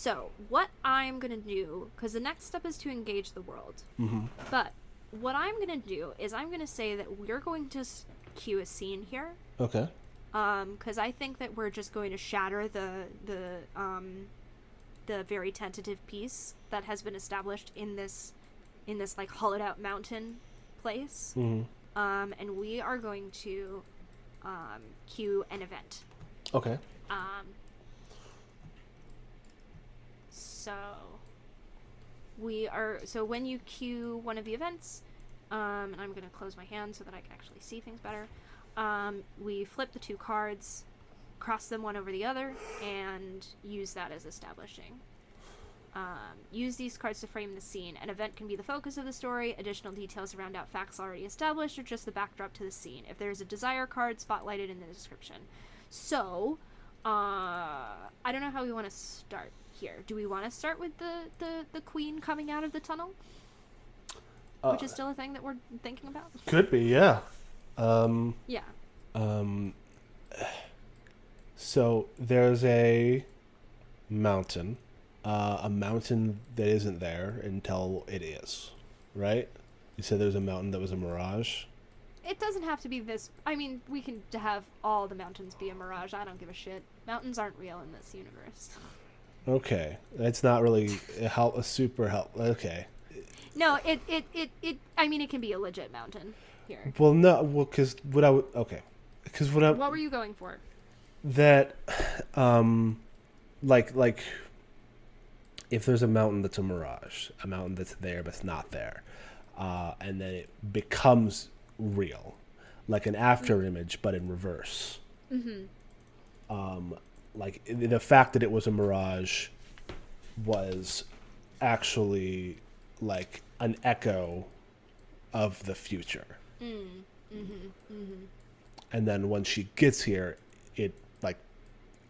So, what I'm going to do, because the next step is to engage the world. Mm-hmm. But what I'm going to do is I'm going to say that we're going to cue a scene here. Okay. Because I think that we're just going to shatter the very tentative piece that has been established in this like hollowed out mountain place. Mm-hmm. And we are going to cue an event. Okay. So when you cue one of the events, and I'm going to close my hand so that I can actually see things better. We flip the two cards, cross them one over the other, and use that as establishing. Use these cards to frame the scene. An event can be the focus of the story, additional details round out facts already established, or just the backdrop to the scene. If there's a desire card, spotlighted in the description. So, I don't know how we want to start here. Do we want to start with the queen coming out of the tunnel? Which is still a thing that we're thinking about? Could be, yeah. Yeah. So there's a mountain that isn't there until it is, right? You said there's a mountain that was a mirage? It doesn't have to be this. I mean, we can have all the mountains be a mirage. I don't give a shit. Mountains aren't real in this universe. Okay. That's not really a super help. Okay. No, I mean, it can be a legit mountain here. Well, no, because what I would, okay. Because What were you going for? that, like, if there's a mountain that's a mirage, a mountain that's there but it's not there, and then it becomes real, like an after image but in reverse. Mm-hmm. Like the fact that it was a mirage was actually like an echo of the future. And then when she gets here, it like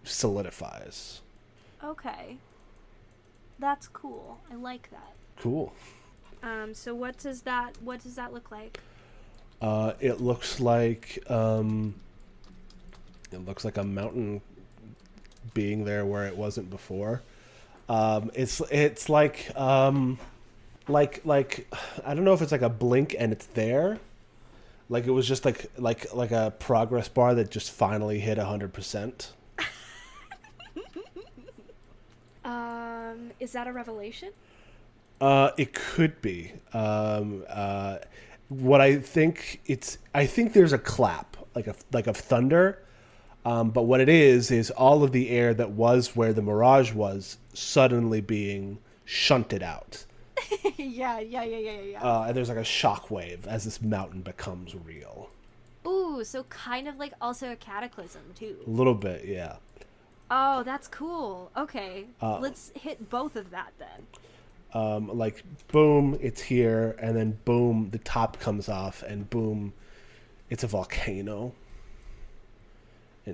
solidifies. Okay. That's cool. I like that. Cool. So what does that look like? It looks like a mountain being there where it wasn't before. It's like I don't know if it's like a blink and it's there. Like it was just like a progress bar that just finally hit 100%. Is that a revelation? It could be. What I think there's a clap, like a thunder. But what it is all of the air that was where the mirage was suddenly being shunted out. Yeah. And there's like a shockwave as this mountain becomes real. Ooh, so kind of like also a cataclysm too. A little bit, yeah. Oh, that's cool. Okay, let's hit both of that then. Like boom, it's here, and then boom, the top comes off, and boom, it's a volcano.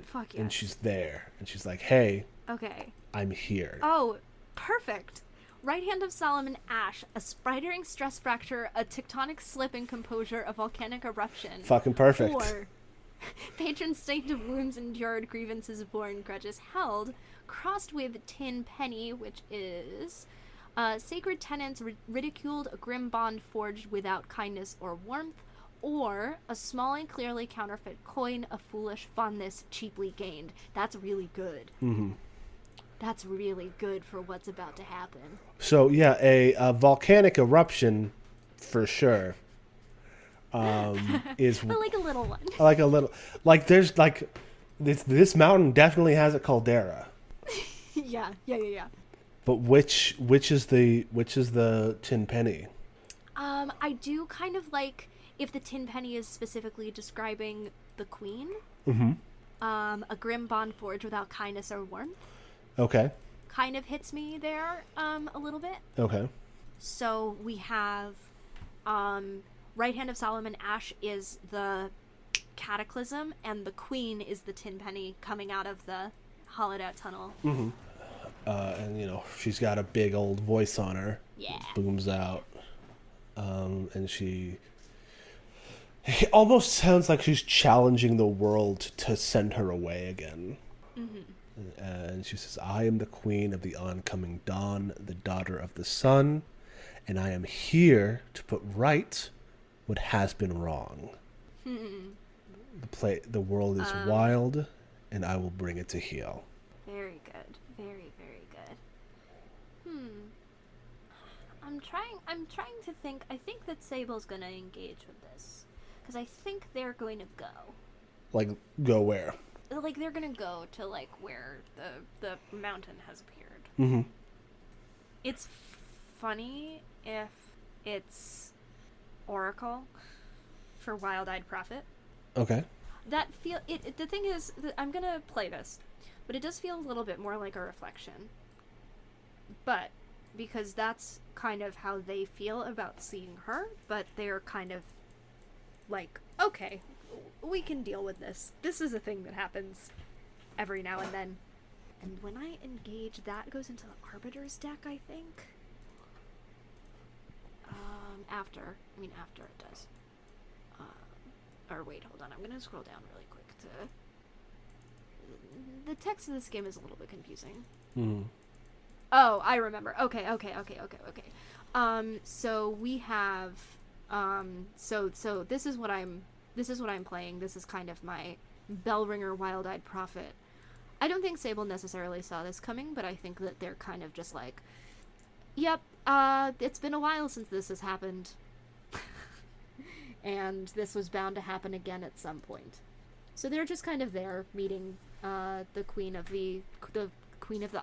Fuck yes. And she's there, and she's like, "Hey, okay, I'm here." Oh, perfect. Right hand of Solomon ash, a spidering stress fracture, a tectonic slip in composure, a volcanic eruption. Fucking perfect. Or patron saint of wounds endured, grievances borne, grudges held, crossed with tin penny, which is sacred tenets ridiculed, a grim bond forged without kindness or warmth, or a small and clearly counterfeit coin, a foolish fondness cheaply gained. That's really good. Mm-hmm. That's really good for what's about to happen. So yeah, a volcanic eruption, for sure. Is but like a little one. Like there's like this mountain definitely has a caldera. Yeah. But which is the tin penny? I do kind of like if the tin penny is specifically describing the queen. Mm-hmm. A grim bond forged without kindness or warmth. Okay. Kind of hits me there a little bit. Okay. So we have right hand of Solomon ash is the cataclysm, and the queen is the tin penny coming out of the hollowed out tunnel. Mm-hmm. And she's got a big old voice on her. Yeah. Booms out. And it almost sounds like she's challenging the world to send her away again. Mm-hmm. And she says, I am the queen of the oncoming dawn, the daughter of the sun, and I am here to put right what has been wrong. The world is wild, and I will bring it to heel. Very good. Very, very good. I'm trying to think. I think that Sable's gonna engage with this. Because I think they're going to go. Like, go where? Like, they're gonna go to, like, where the mountain has appeared. Mm-hmm. It's funny if it's Oracle for Wild-Eyed Prophet. Okay. The thing is, I'm gonna play this, but it does feel a little bit more like a reflection. But, because that's kind of how they feel about seeing her, but they're kind of like, okay, we can deal with this. This is a thing that happens every now and then. And when I engage, that goes into the Arbiter's deck, I think. After it does. Or wait, hold on. I'm gonna scroll down really quick to... The text of this game is a little bit confusing. Oh, I remember. Okay. So we have... So this is what I'm playing. This is kind of my Bellringer Wild-Eyed Prophet. I don't think Sable necessarily saw this coming, but I think that they're kind of just like, yep, it's been a while since this has happened. And this was bound to happen again at some point. So they're just kind of there meeting the queen of the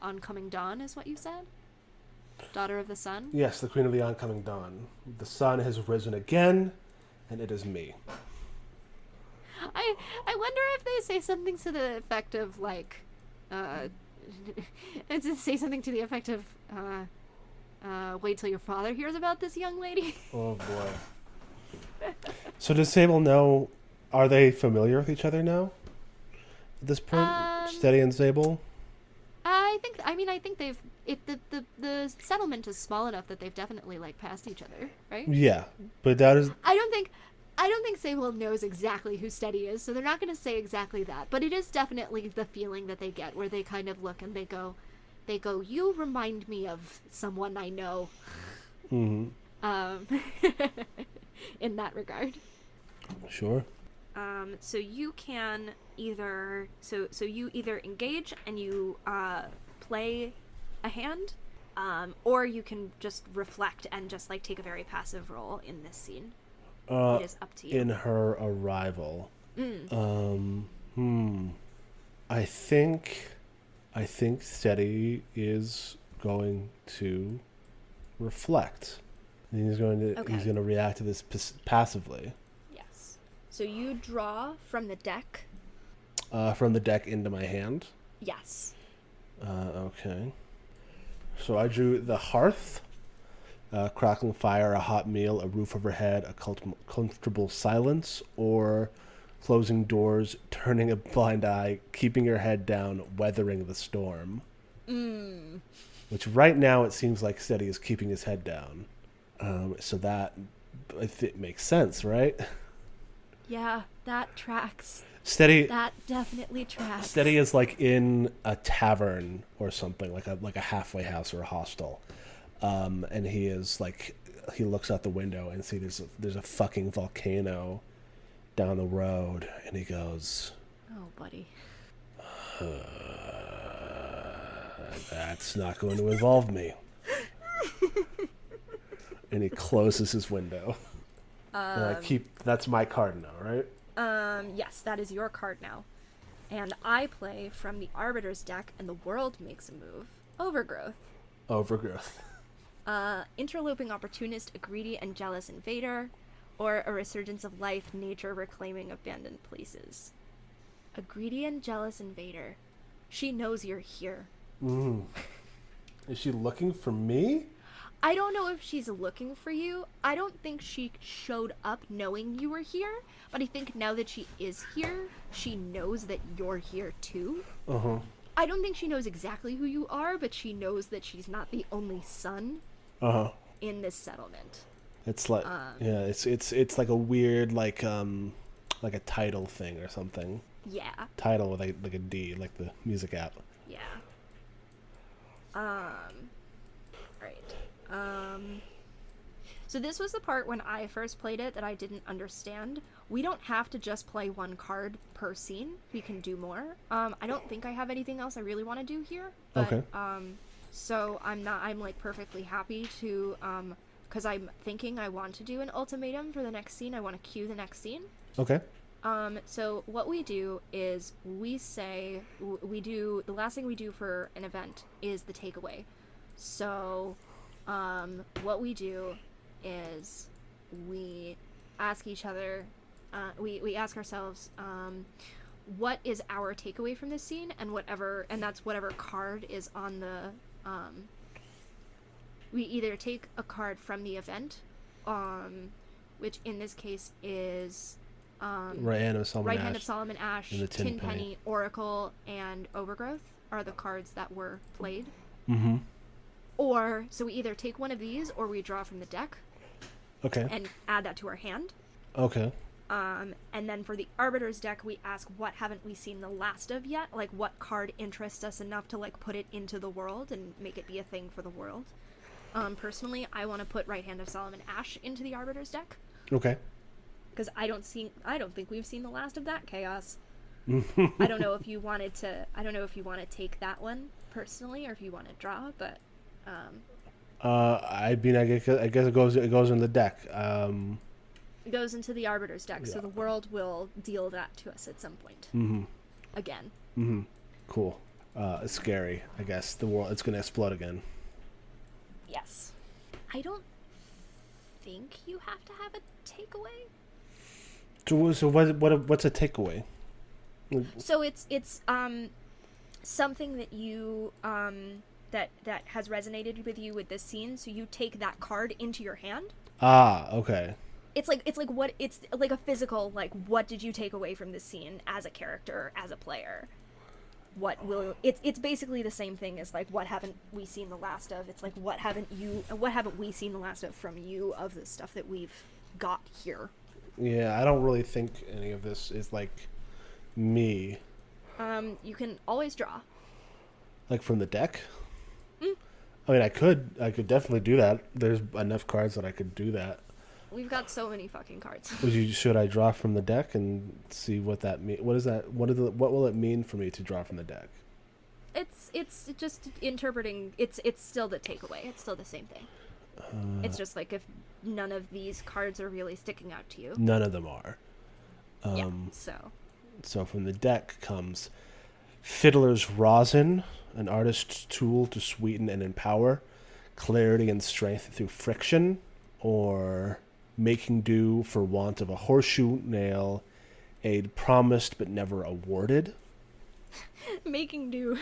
oncoming dawn, is what you said? Daughter of the sun? Yes, the queen of the oncoming dawn. The sun has risen again, and it is me. I wonder if they say something to the effect of, like, say something to the effect of, wait till your father hears about this young lady. Oh, boy. So does Sable know, are they familiar with each other now? At this point? Steady and Sable? I think they've... The settlement is small enough that they've definitely, like, passed each other, right? Yeah, but that is... I don't think Sable knows exactly who Steady is, so they're not going to say exactly that. But it is definitely the feeling that they get, where they kind of look and they go, you remind me of someone I know. Mm-hmm. In that regard. Sure. So you can either... So you either engage and you, play a hand, or you can just reflect and just, like, take a very passive role in this scene. It is up to you. In her arrival. I think Steady is going to reflect. And he's going to react to this passively. Yes. So you draw from the deck. From the deck into my hand. Yes. Okay. So I drew the hearth, crackling fire, a hot meal, a roof overhead, a comfortable silence, or closing doors, turning a blind eye, keeping your head down, weathering the storm. Which right now it seems like Steady is keeping his head down. So that makes sense, right? Yeah, that tracks. Steady. That definitely tracks. Steady is like in a tavern or something, like a halfway house or a hostel, and he is like, he looks out the window and sees there's a fucking volcano down the road, and he goes, "Oh, buddy, that's not going to involve me." And he closes his window. And that's my card now, right? Yes, that is your card now. And I play from the Arbiter's deck, and the world makes a move. Overgrowth. Interloping opportunist, a greedy and jealous invader, or a resurgence of life, nature reclaiming abandoned places. A greedy and jealous invader. She knows you're here. Is she looking for me? I don't know if she's looking for you. I don't think she showed up knowing you were here, but I think now that she is here, she knows that you're here too. I don't think she knows exactly who you are, but she knows that she's not the only son in this settlement. It's like it's like a weird like a title thing or something. Yeah. Title with like a D, like the music app. Yeah. Right. So this was the part when I first played it that I didn't understand. We don't have to just play one card per scene. We can do more. I don't think I have anything else I really want to do here. But, Okay. so I'm like perfectly happy to, because I'm thinking I want to do an ultimatum for the next scene. I want to cue the next scene. Okay. So what we do is the last thing we do for an event is the takeaway. So, what we do is we ask each other, we ask ourselves, what is our takeaway from this scene, and that's whatever card is on the, we either take a card from the event, which in this case is, Right Hand of Solomon Ash, and the Tin Penny, Oracle, and Overgrowth are the cards that were played. Mm-hmm. Or, so we either take one of these, or we draw from the deck. Okay. And add that to our hand. Okay. And then for the Arbiter's deck, we ask, what haven't we seen the last of yet? Like, what card interests us enough to, like, put it into the world and make it be a thing for the world? Personally, I want to put Right Hand of Solomon Ash into the Arbiter's deck. Okay. Because I don't think we've seen the last of that chaos. I don't know if you want to take that one personally, or if you want to draw, but I mean, I guess it goes in the deck. It goes into the Arbiter's deck, so the world will deal that to us at some point. Mm-hmm. Again. Mm-hmm. Cool. It's scary. I guess the world, it's gonna explode again. Yes. I don't think you have to have a takeaway. So what's a takeaway? So it's something that you that has resonated with you with this scene. So you take that card into your hand. Ah, okay. It's like a physical, like, what did you take away from this scene as a character, as a player? It's basically the same thing as, like, what haven't we seen the last of? It's like, what haven't we seen the last of from you, of the stuff that we've got here? Yeah, I don't really think any of this is like me. You can always draw. Like from the deck? I mean, I could definitely do that. There's enough cards that I could do that. We've got so many fucking cards. Should I draw from the deck and see what that means? What is that? What will it mean for me to draw from the deck? It's just interpreting. It's still the takeaway. It's still the same thing. It's just like if none of these cards are really sticking out to you. None of them are. Yeah. So from the deck comes Fiddler's Rosin, an artist's tool to sweeten and empower, clarity and strength through friction, or Making Do for want of a horseshoe nail, aid promised but never awarded. Making do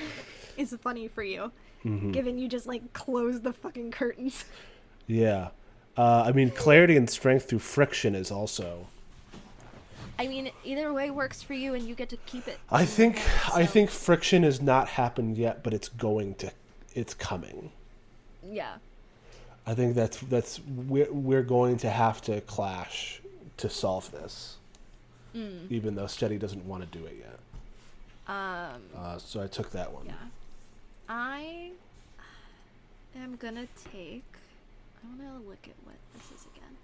is funny for you, Mm-hmm. given you just, like, close the fucking curtains. Yeah. I mean, clarity and strength through friction is also... I mean, either way works for you, and you get to keep it. I think friction has not happened yet, but it's coming. Yeah. I think we're going to have to clash to solve this, even though Steady doesn't want to do it yet. So I took that one. Yeah. I am gonna take. I want to look at what this is again.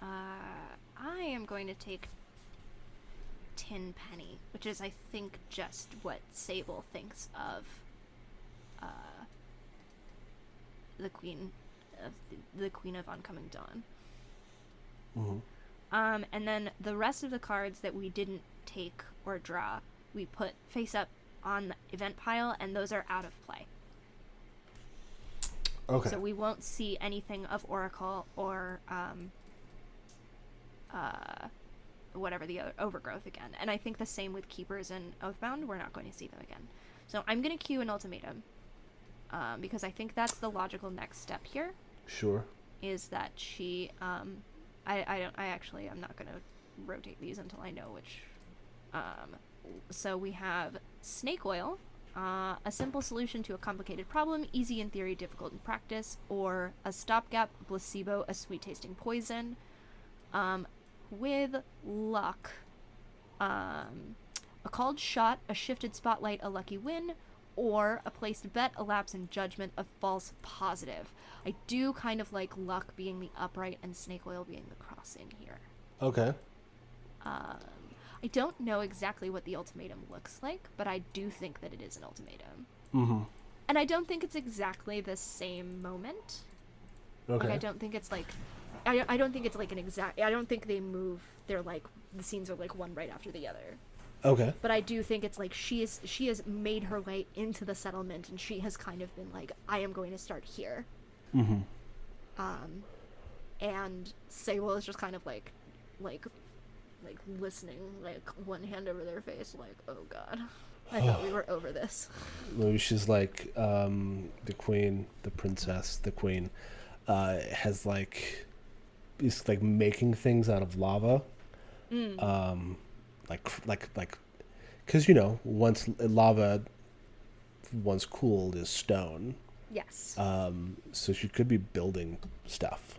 I am going to take Tin Penny, which is, I think, just what Sable thinks of the Queen of Oncoming Dawn. Mm-hmm. And then the rest of the cards that we didn't take or draw, we put face up on the event pile, and those are out of play. Okay. So we won't see anything of Oracle or whatever the other Overgrowth again. And I think the same with Keepers and Oathbound. We're not going to see them again. So I'm going to cue an ultimatum, because I think that's the logical next step here. Sure. Is that she I'm not going to rotate these until I know which. So we have Snake Oil, a simple solution to a complicated problem, easy in theory, difficult in practice, or a stopgap placebo, a sweet-tasting poison. With luck, a called shot, a shifted spotlight, a lucky win, or a placed bet, a lapse in judgment, a false positive. I do kind of like luck being the upright and snake oil being the crossing here. Okay. I don't know exactly what the ultimatum looks like, but I do think that it is an ultimatum. Mm-hmm. And I don't think it's exactly the same moment. Okay. Like, I don't think it's like... I don't think it's like an exact... I don't think they move... They're like... The scenes are like one right after the other. Okay. But I do think it's like she has made her way into the settlement, and she has kind of been like, I am going to start here. Mm-hmm. And Sable is just kind of like listening, like one hand over their face, like, oh god, I thought we were over this. Maybe she's like the queen, the princess, the queen has like is like making things out of lava. Like because once lava once cooled is stone. Yes. So she could be building stuff.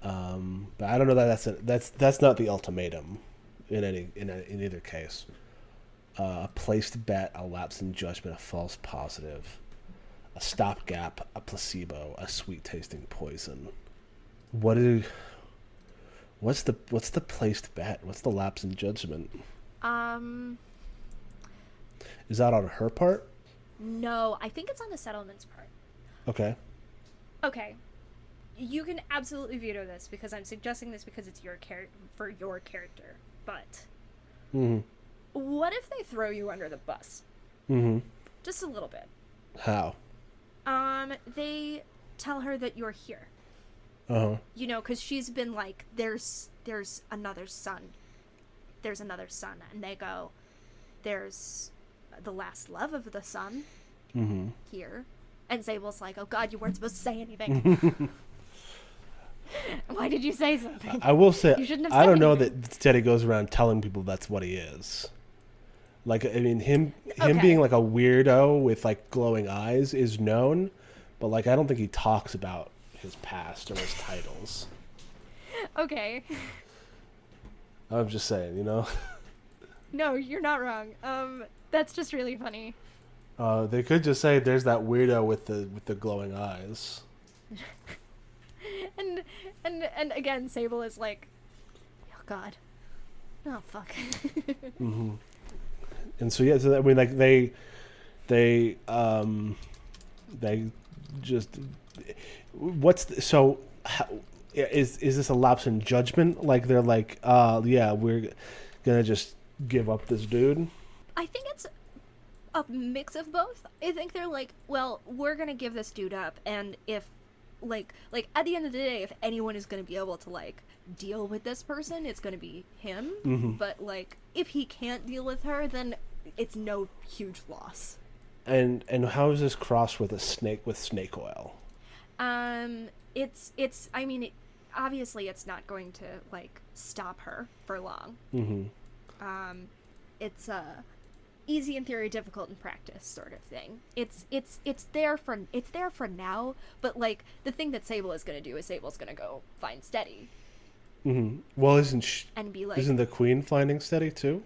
But I don't know that that's not the ultimatum in either case. A placed bet, a lapse in judgment, a false positive, a stopgap, a placebo, a sweet tasting poison. What's the placed bet? What's the lapse in judgment? Is that on her part? No, I think it's on the settlement's part. Okay. You can absolutely veto this because I'm suggesting this because it's for your character. But what if they throw you under the bus? Just a little bit. How? They tell her that you're here. Because she's been like, there's another son. There's another son, and they go, there's the last love of the son here. And Sable's like, oh god, you weren't supposed to say anything. Why did you say something? I will say, you shouldn't have I said don't know anything. that Teddy goes around telling people that's what he is. Like, I mean, him Okay. being like a weirdo with like glowing eyes is known, but like I don't think he talks about his past or his titles. Okay. I'm just saying, No, you're not wrong. That's just really funny. They could just say there's that weirdo with the glowing eyes. And again, Sable is like, oh god, oh fuck. And so yeah, so I mean, like they just is this a lapse in judgment? Like they're like, yeah, we're gonna just give up this dude. I think it's a mix of both. I think they're like, well, we're gonna give this dude up, and if like at the end of the day, if anyone is gonna be able to like deal with this person, it's gonna be him. But like if he can't deal with her, then it's no huge loss. And how is this crossed with snake oil? It's I mean, obviously it's not going to like stop her for long. It's easy in theory, difficult in practice sort of thing. It's there for now, but like the thing that Sable is going to do is Sable's going to go find Steady. Well, isn't the queen finding Steady too?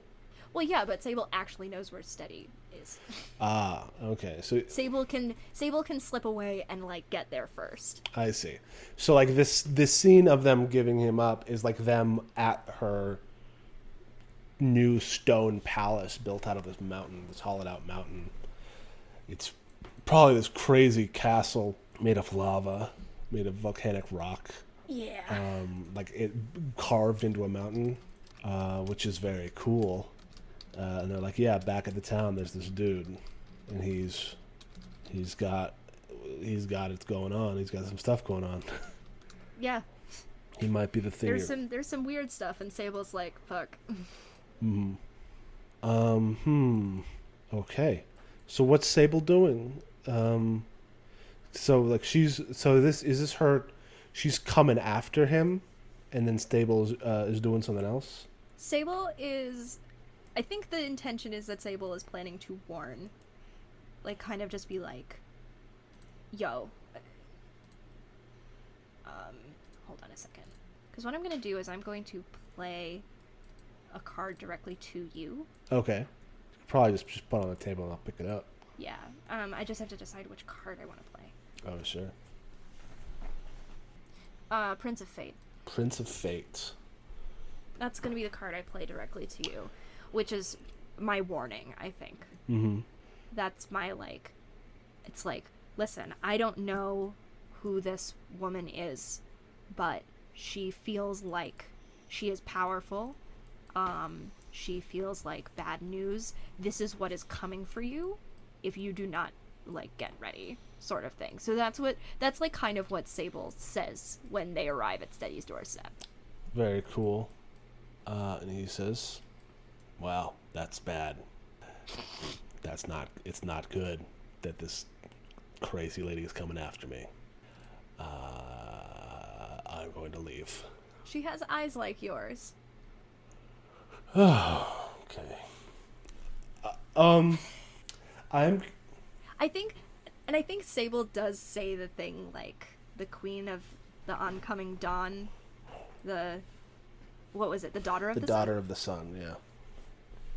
Well, yeah, but Sable actually knows where Steady is. Ah, okay. So Sable can slip away and like get there first. I see. So like this scene of them giving him up is like them at her new stone palace built out of this mountain, this hollowed out mountain. It's probably this crazy castle made of lava, made of volcanic rock. Yeah. Like it carved into a mountain, which is very cool. And they're like, yeah, back at the town, there's this dude, and he's got it going on. He's got some stuff going on. Yeah. He might be the thing. There's some weird stuff, and Sable's like, fuck. Okay. So what's Sable doing? So like is this her? She's coming after him, and then Sable is doing something else. Sable is, I think the intention is that Sable is planning to warn, like kind of just be like, yo. Hold on a second, because what I'm gonna do is I'm going to play a card directly to you. Okay. Probably just put it on the table and I'll pick it up. Yeah. I just have to decide which card I want to play. Oh, sure. Prince of Fate. Prince of Fate. That's going to be the card I play directly to you, which is my warning, I think. Mm-hmm. That's my, like, it's like, listen, I don't know who this woman is, but she feels like she is powerful. She feels like bad news. This is what is coming for you if you do not, like, get ready, sort of thing. So that's like kind of what Sable says when they arrive at Steady's doorstep. Very cool. And he says, wow, that's bad. It's not good that this crazy lady is coming after me. I'm going to leave. She has eyes like yours. Okay. I think Sable does say the thing, like, the queen of the oncoming dawn, what was it, the daughter of the sun? The daughter of the sun, yeah.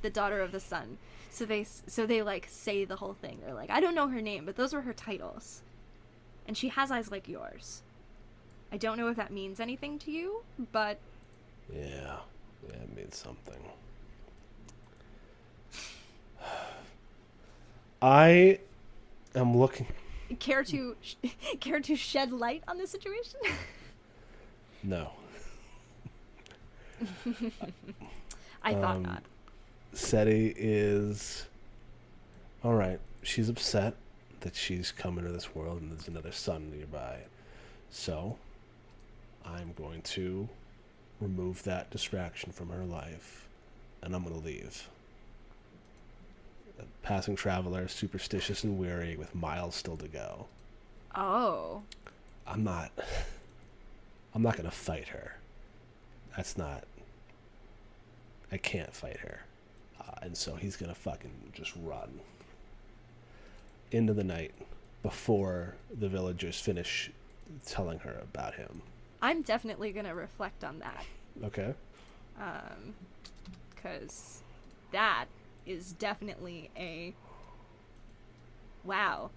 The daughter of the sun. So they like say the whole thing. They're like, I don't know her name, but those were her titles. And she has eyes like yours. I don't know if that means anything to you, but Yeah, it means something. I am looking. care to shed light on the situation? No. I thought not. Seti is all right. She's upset that she's come into this world and there's another sun nearby. So I'm going to remove that distraction from her life, and I'm going to leave. A passing traveler, superstitious and weary, with miles still to go. Oh. I'm not going to fight her. I can't fight her. And so he's going to fucking just run into the night before the villagers finish telling her about him. I'm definitely going to reflect on that. Okay. Because that is definitely a wow.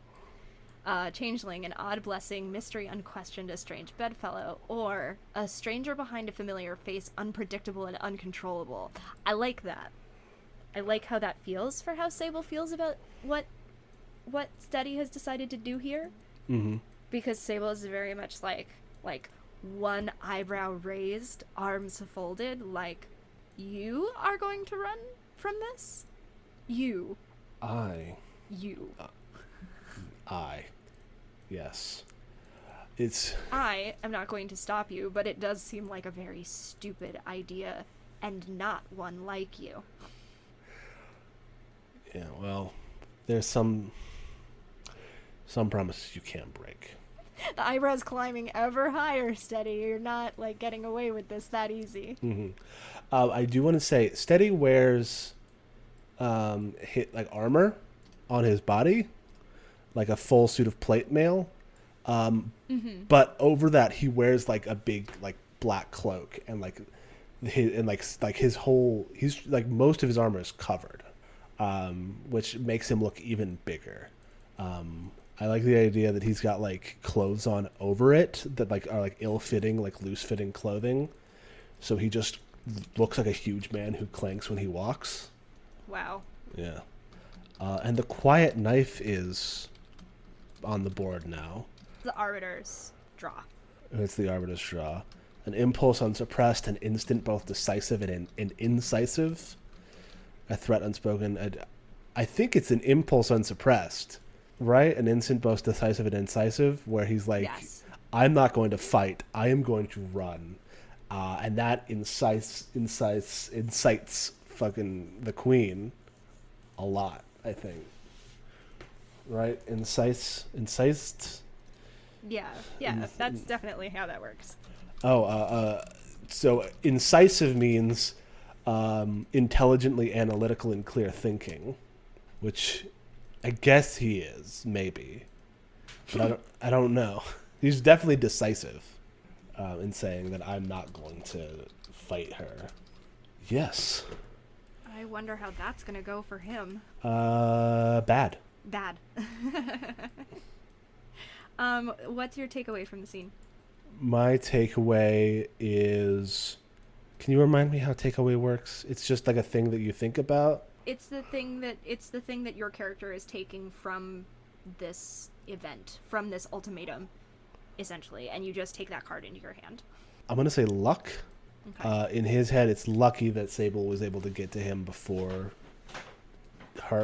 Changeling, an odd blessing, mystery unquestioned, a strange bedfellow, or a stranger behind a familiar face, unpredictable and uncontrollable. I like that. I like how that feels for how Sable feels about what Steady has decided to do here. Mm-hmm. Because Sable is very much like one eyebrow raised, arms folded, like, you are going to run from this? You. Yes. I am not going to stop you, but it does seem like a very stupid idea, and not one like you. Yeah, well, there's some promises you can't break. The eyebrow's climbing ever higher, Steady. You're not, like, getting away with this that easy. Mm-hmm. I do want to say, Steady wears armor on his body, like a full suit of plate mail. But over that, he wears like a big black cloak, and he's like most of his armor is covered, which makes him look even bigger. I like the idea that he's got like clothes on over it that like are like ill-fitting, like loose-fitting clothing, so he just looks like a huge man who clanks when he walks. Wow. Yeah. And the quiet knife is on the board now. The Arbiter's draw. It's the Arbiter's draw. An impulse unsuppressed, an instant both decisive and incisive. A threat unspoken. I think it's an impulse unsuppressed, right? An instant both decisive and incisive, where he's like, yes. I'm not going to fight. I am going to run. And that incites fucking the queen a lot, I think. Right? Incised? Yeah, that's definitely how that works. So incisive means intelligently analytical and clear thinking, which I guess he is, maybe. But I don't know. He's definitely decisive in saying that I'm not going to fight her. Yes. I wonder how that's going to go for him. Bad. Bad. What's your takeaway from the scene? My takeaway is, can you remind me how takeaway works? It's just like a thing that you think about. It's the thing that your character is taking from this event, from this ultimatum, essentially, and you just take that card into your hand. I'm gonna say luck. Okay. In his head, it's lucky that Sable was able to get to him before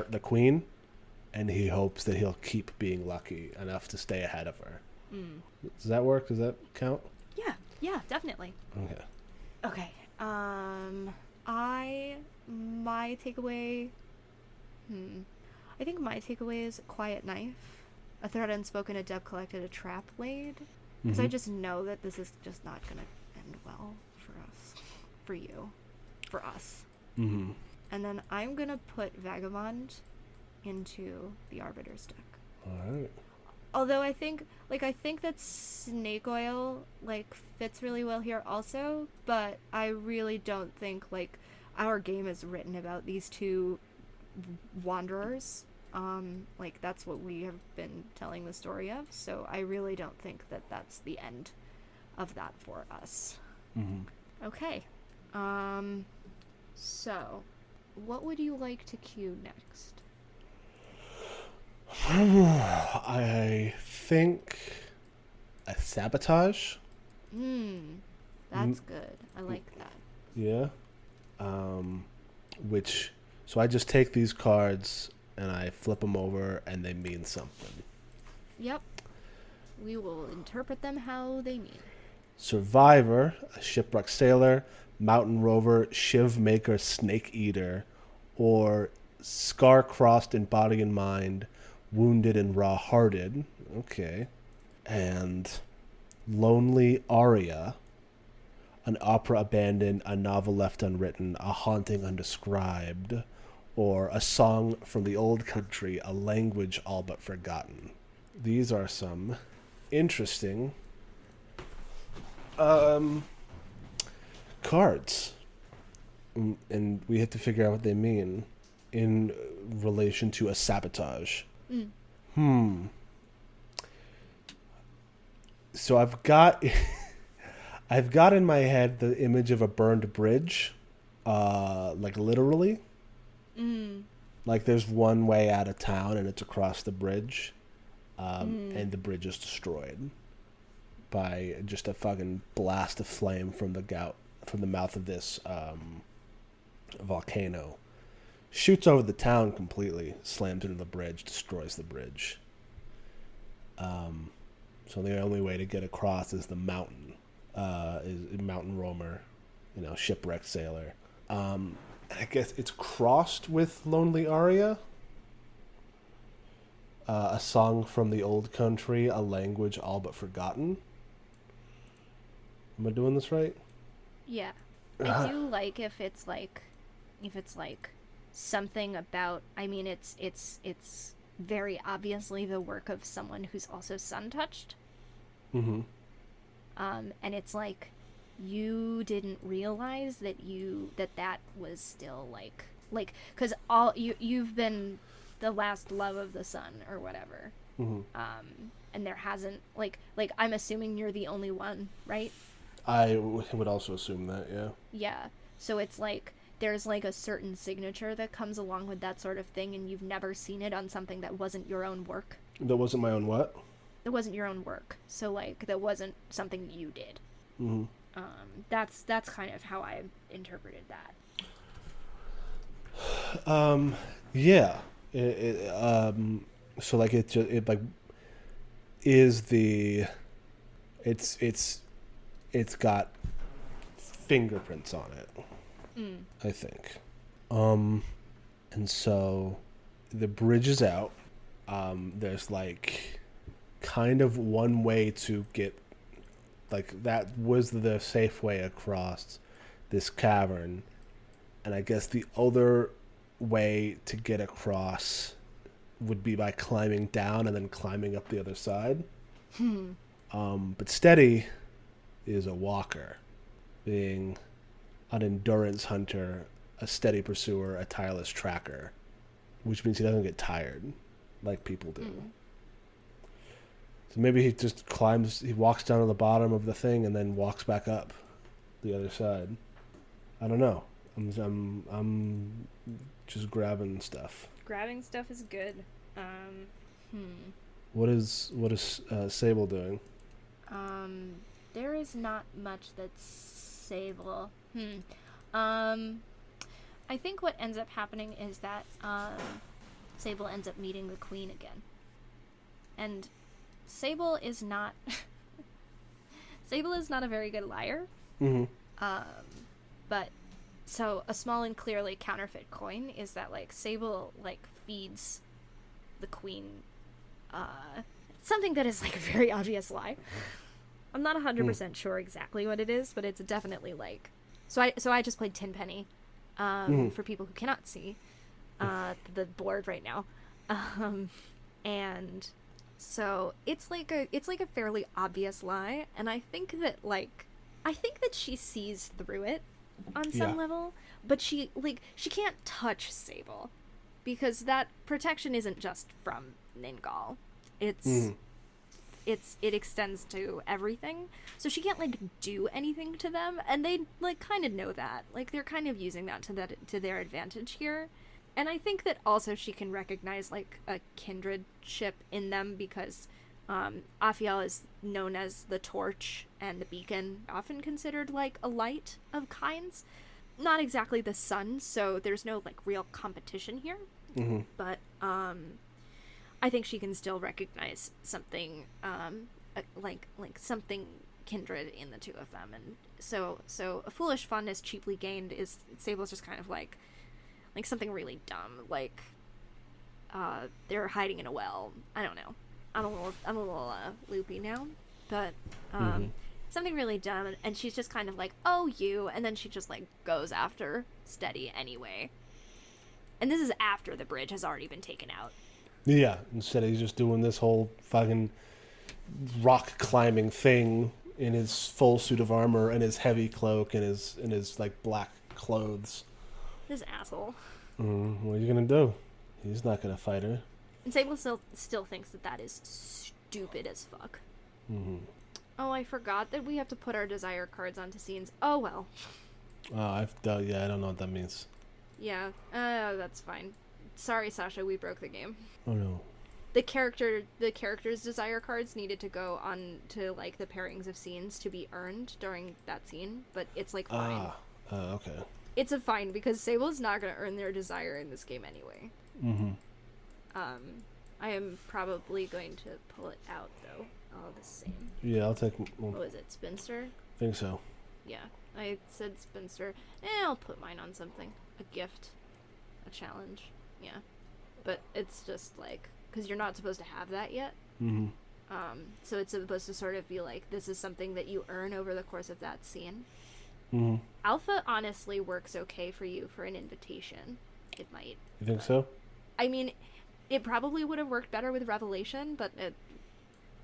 the queen, and he hopes that he'll keep being lucky enough to stay ahead of her. Does that work? Does that count? Yeah, definitely. Okay. My takeaway. I think my takeaway is a quiet knife, a threat unspoken, a depth collected, a trap laid. Because I just know that this is just not gonna end well for us, for you, for us. Mm-hmm. And then I'm gonna put Vagabond into the Arbiter's deck. All right. Although I think that Snake Oil fits really well here also, but I really don't think our game is written about these two wanderers. That's what we have been telling the story of. So I really don't think that that's the end of that for us. Mm-hmm. Okay. So, what would you like to cue next? I think a sabotage. That's good. I like that. Yeah. So I just take these cards and I flip them over and they mean something. Yep. We will interpret them how they mean. Survivor, a shipwrecked sailor, mountain rover, shiv maker, snake eater, or scar-crossed in body and mind, wounded and raw-hearted. Okay. And lonely aria, an opera abandoned, a novel left unwritten, a haunting undescribed, or a song from the old country, a language all but forgotten. These are some interesting cards. And we have to figure out what they mean in relation to a sabotage. So I've got in my head the image of a burned bridge, literally. Like there's one way out of town and it's across the bridge, and the bridge is destroyed by just a fucking blast of flame from the mouth of this volcano. Shoots over the town completely, slams into the bridge, destroys the bridge. So the only way to get across is the mountain, is mountain roamer, shipwrecked sailor. I guess it's crossed with Lonely Aria, a song from the old country, a language all but forgotten. Am I doing this right? Yeah. I do like if it's something about, I mean, it's very obviously the work of someone who's also sun-touched. Mm-hmm. And it's like you didn't realize that that was still because you've been the last love of the sun or whatever. Mm-hmm. And there hasn't I'm assuming you're the only one, right? I would also assume that, yeah. Yeah. So it's there's a certain signature that comes along with that sort of thing, and you've never seen it on something that wasn't your own work. That wasn't my own what? That wasn't your own work. So that wasn't something you did. Mm-hmm. That's kind of how I interpreted that. Yeah. It's got fingerprints on it. I think. And so the bridge is out. There's kind of one way to get, that was the safe way across this cavern. And I guess the other way to get across would be by climbing down and then climbing up the other side. But Steady is a walker, being an endurance hunter, a steady pursuer, a tireless tracker, which means he doesn't get tired. like people do. Mm. So maybe he walks down to the bottom of the thing and then walks back up the other side. I don't know. I'm just grabbing stuff. Grabbing stuff is good. What is Sable doing? There is not much that's Sable. I think what ends up happening is that Sable ends up meeting the queen again. And Sable is not Sable is not a very good liar. Mm-hmm. But so a small and clearly counterfeit coin is that like Sable like feeds the queen something that is like a very obvious lie. I'm not 100% sure exactly what it is, but it's definitely like so I just played Tenpenny for people who cannot see the board right now. And so it's like a fairly obvious lie, and I think that she sees through it on some level, but she can't touch Sable because that protection isn't just from Ningal. It extends to everything, so she can't like do anything to them, and they like kind of know that, like they're kind of using that to their advantage here. And I think that also she can recognize like a kindredship in them because Afiel is known as the torch and the beacon, often considered like a light of kinds. Not exactly the sun, so there's no like real competition here. Mm-hmm. But I think she can still recognize something like something kindred in the two of them. And so a foolish fondness cheaply gained is Sable's just kind of like something really dumb, like they're hiding in a well. I don't know. I'm a little loopy now, but something really dumb, and she's just kind of like, oh, you, and then she just like goes after Steady anyway. And this is after the bridge has already been taken out. Yeah, instead he's just doing this whole fucking rock climbing thing in his full suit of armor and his heavy cloak and his like black clothes. This asshole. What are you gonna do? He's not gonna fight her. And Sable still thinks that is stupid as fuck. Mm-hmm. Oh, I forgot that we have to put our desire cards onto scenes. Oh well. I don't know what that means. Yeah, that's fine. Sorry, Sasha, we broke the game. Oh no. The character's desire cards needed to go on to like the pairings of scenes to be earned during that scene, but it's like fine. Okay. It's a fine because Sable's not gonna earn their desire in this game anyway. Mm-hmm. I am probably going to pull it out though, all the same. Yeah, I'll take. What was it, Spinster? I think so. Yeah, I said Spinster. I'll put mine on something. A gift. A challenge. Yeah. But it's just like, because you're not supposed to have that yet. Mm-hmm. So it's supposed to sort of be like, this is something that you earn over the course of that scene. Mm-hmm. Alpha honestly works okay for you for an invitation. It might. You think so? I mean, it probably would have worked better with Revelation, but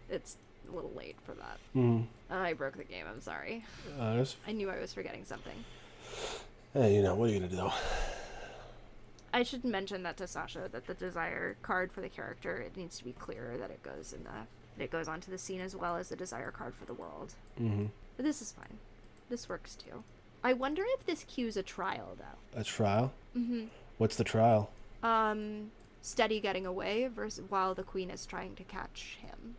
it's a little late for that. Mm-hmm. I broke the game, I'm sorry. I knew I was forgetting something. Hey, what are you gonna do? I should mention that to Sasha, that the desire card for the character, it needs to be clearer that it goes onto the scene as well as the desire card for the world. Mm-hmm. But this is fine. This works too. I wonder if this cues a trial though. A trial? Mm-hmm. What's the trial? Steady getting away versus while the queen is trying to catch him.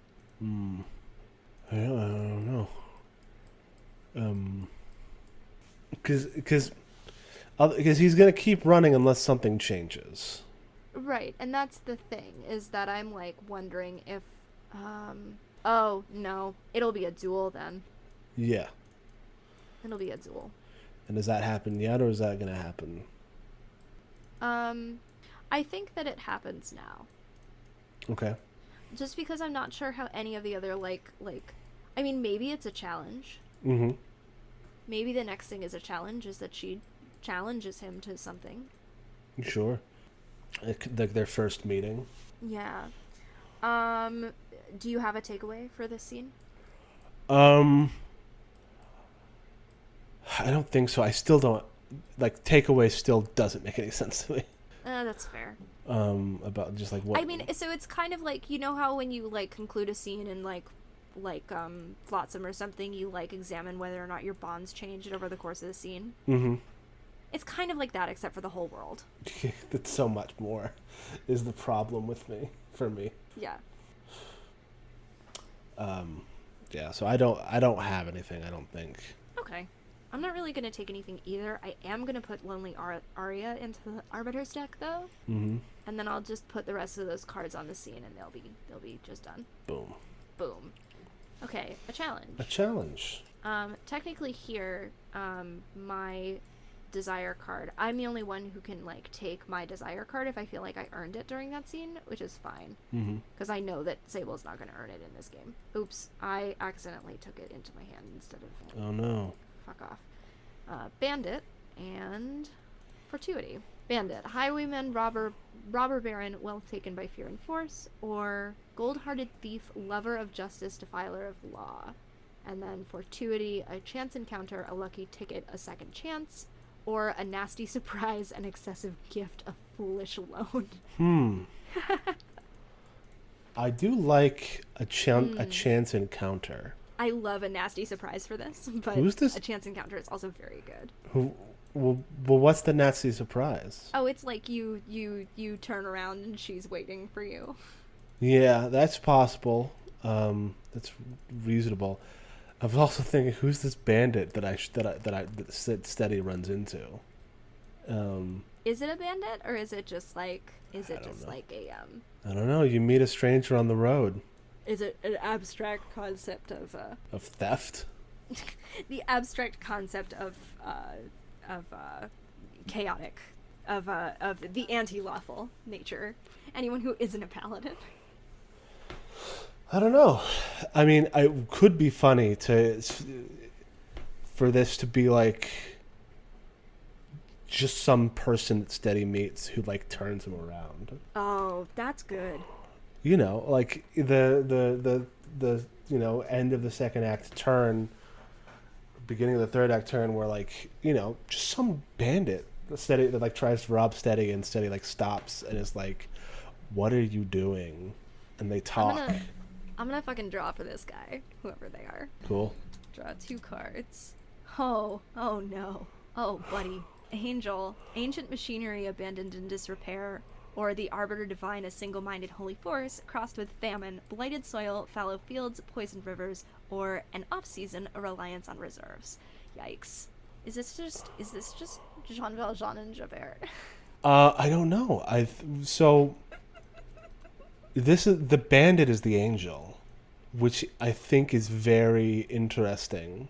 I don't know. Because he's gonna keep running unless something changes. Right, and that's the thing, is that I'm like wondering if oh no, it'll be a duel then. Yeah. It'll be a duel. And has that happened yet, or is that gonna happen? I think that it happens now. Okay. Just because I'm not sure how any of the other I mean, maybe it's a challenge. Mm-hmm. Maybe the next thing is a challenge, is that she challenges him to something. Sure. Like their first meeting. Yeah. Do you have a takeaway for this scene? I don't think so. I still don't. Takeaway still doesn't make any sense to me. That's fair. About just like what I mean, so it's kind of like, you know how when you like conclude a scene and Flotsam or something, you like examine whether or not your bonds changed over the course of the scene. Mm-hmm. It's kind of like that, except for the whole world. That's so much more is the problem for me. Yeah. Yeah, so I don't have anything, I don't think. Okay. I'm not really gonna take anything either. I am gonna put Lonely Aria into the Arbiter's deck though. Mm-hmm. And then I'll just put the rest of those cards on the scene and they'll be just done. Boom. Boom. Okay, a challenge. A challenge. Technically here, my desire card, I'm the only one who can like take my desire card if I feel like I earned it during that scene, which is fine. Mm-hmm. Because I know that Sable's not gonna earn it in this game. Oops, I accidentally took it into my hand instead of... Oh no. Fuck off. Bandit and Fortuity. Bandit, highwayman, robber baron, wealth taken by fear and force, or gold-hearted thief, lover of justice, defiler of law. And then Fortuity, a chance encounter, a lucky ticket, a second chance, or a nasty surprise, an excessive gift, a foolish loan. I do like a chance encounter. I love a nasty surprise for this, but Who's this? a chance encounter is also very good. Well, what's the nasty surprise? Oh, it's like you turn around and she's waiting for you. Yeah, that's possible. That's reasonable. I was also thinking, who's this bandit that Steady runs into? Is it a bandit or is it just like I I don't know. You meet a stranger on the road. Is it an abstract concept of theft? the abstract concept of chaotic, of the anti-lawful nature? Anyone who isn't a paladin. I don't know. I mean, it could be funny for this to be like just some person that Steady meets who like turns him around. Oh, that's good. You know, like the end of the second act turn, beginning of the third act turn, where like, just some bandit Steady that like tries to rob Steady, and Steady like stops and is like, "What are you doing?" And they talk. I'm gonna fucking draw for this guy, whoever they are. Cool. Draw 2 cards. Oh no. Oh, buddy. Angel, ancient machinery abandoned in disrepair, or the Arbiter Divine, a single-minded holy force, crossed with famine, blighted soil, fallow fields, poisoned rivers, or an off-season, a reliance on reserves. Yikes. Is this just Jean Valjean and Javert? I don't know. The bandit is the angel, which I think is very interesting.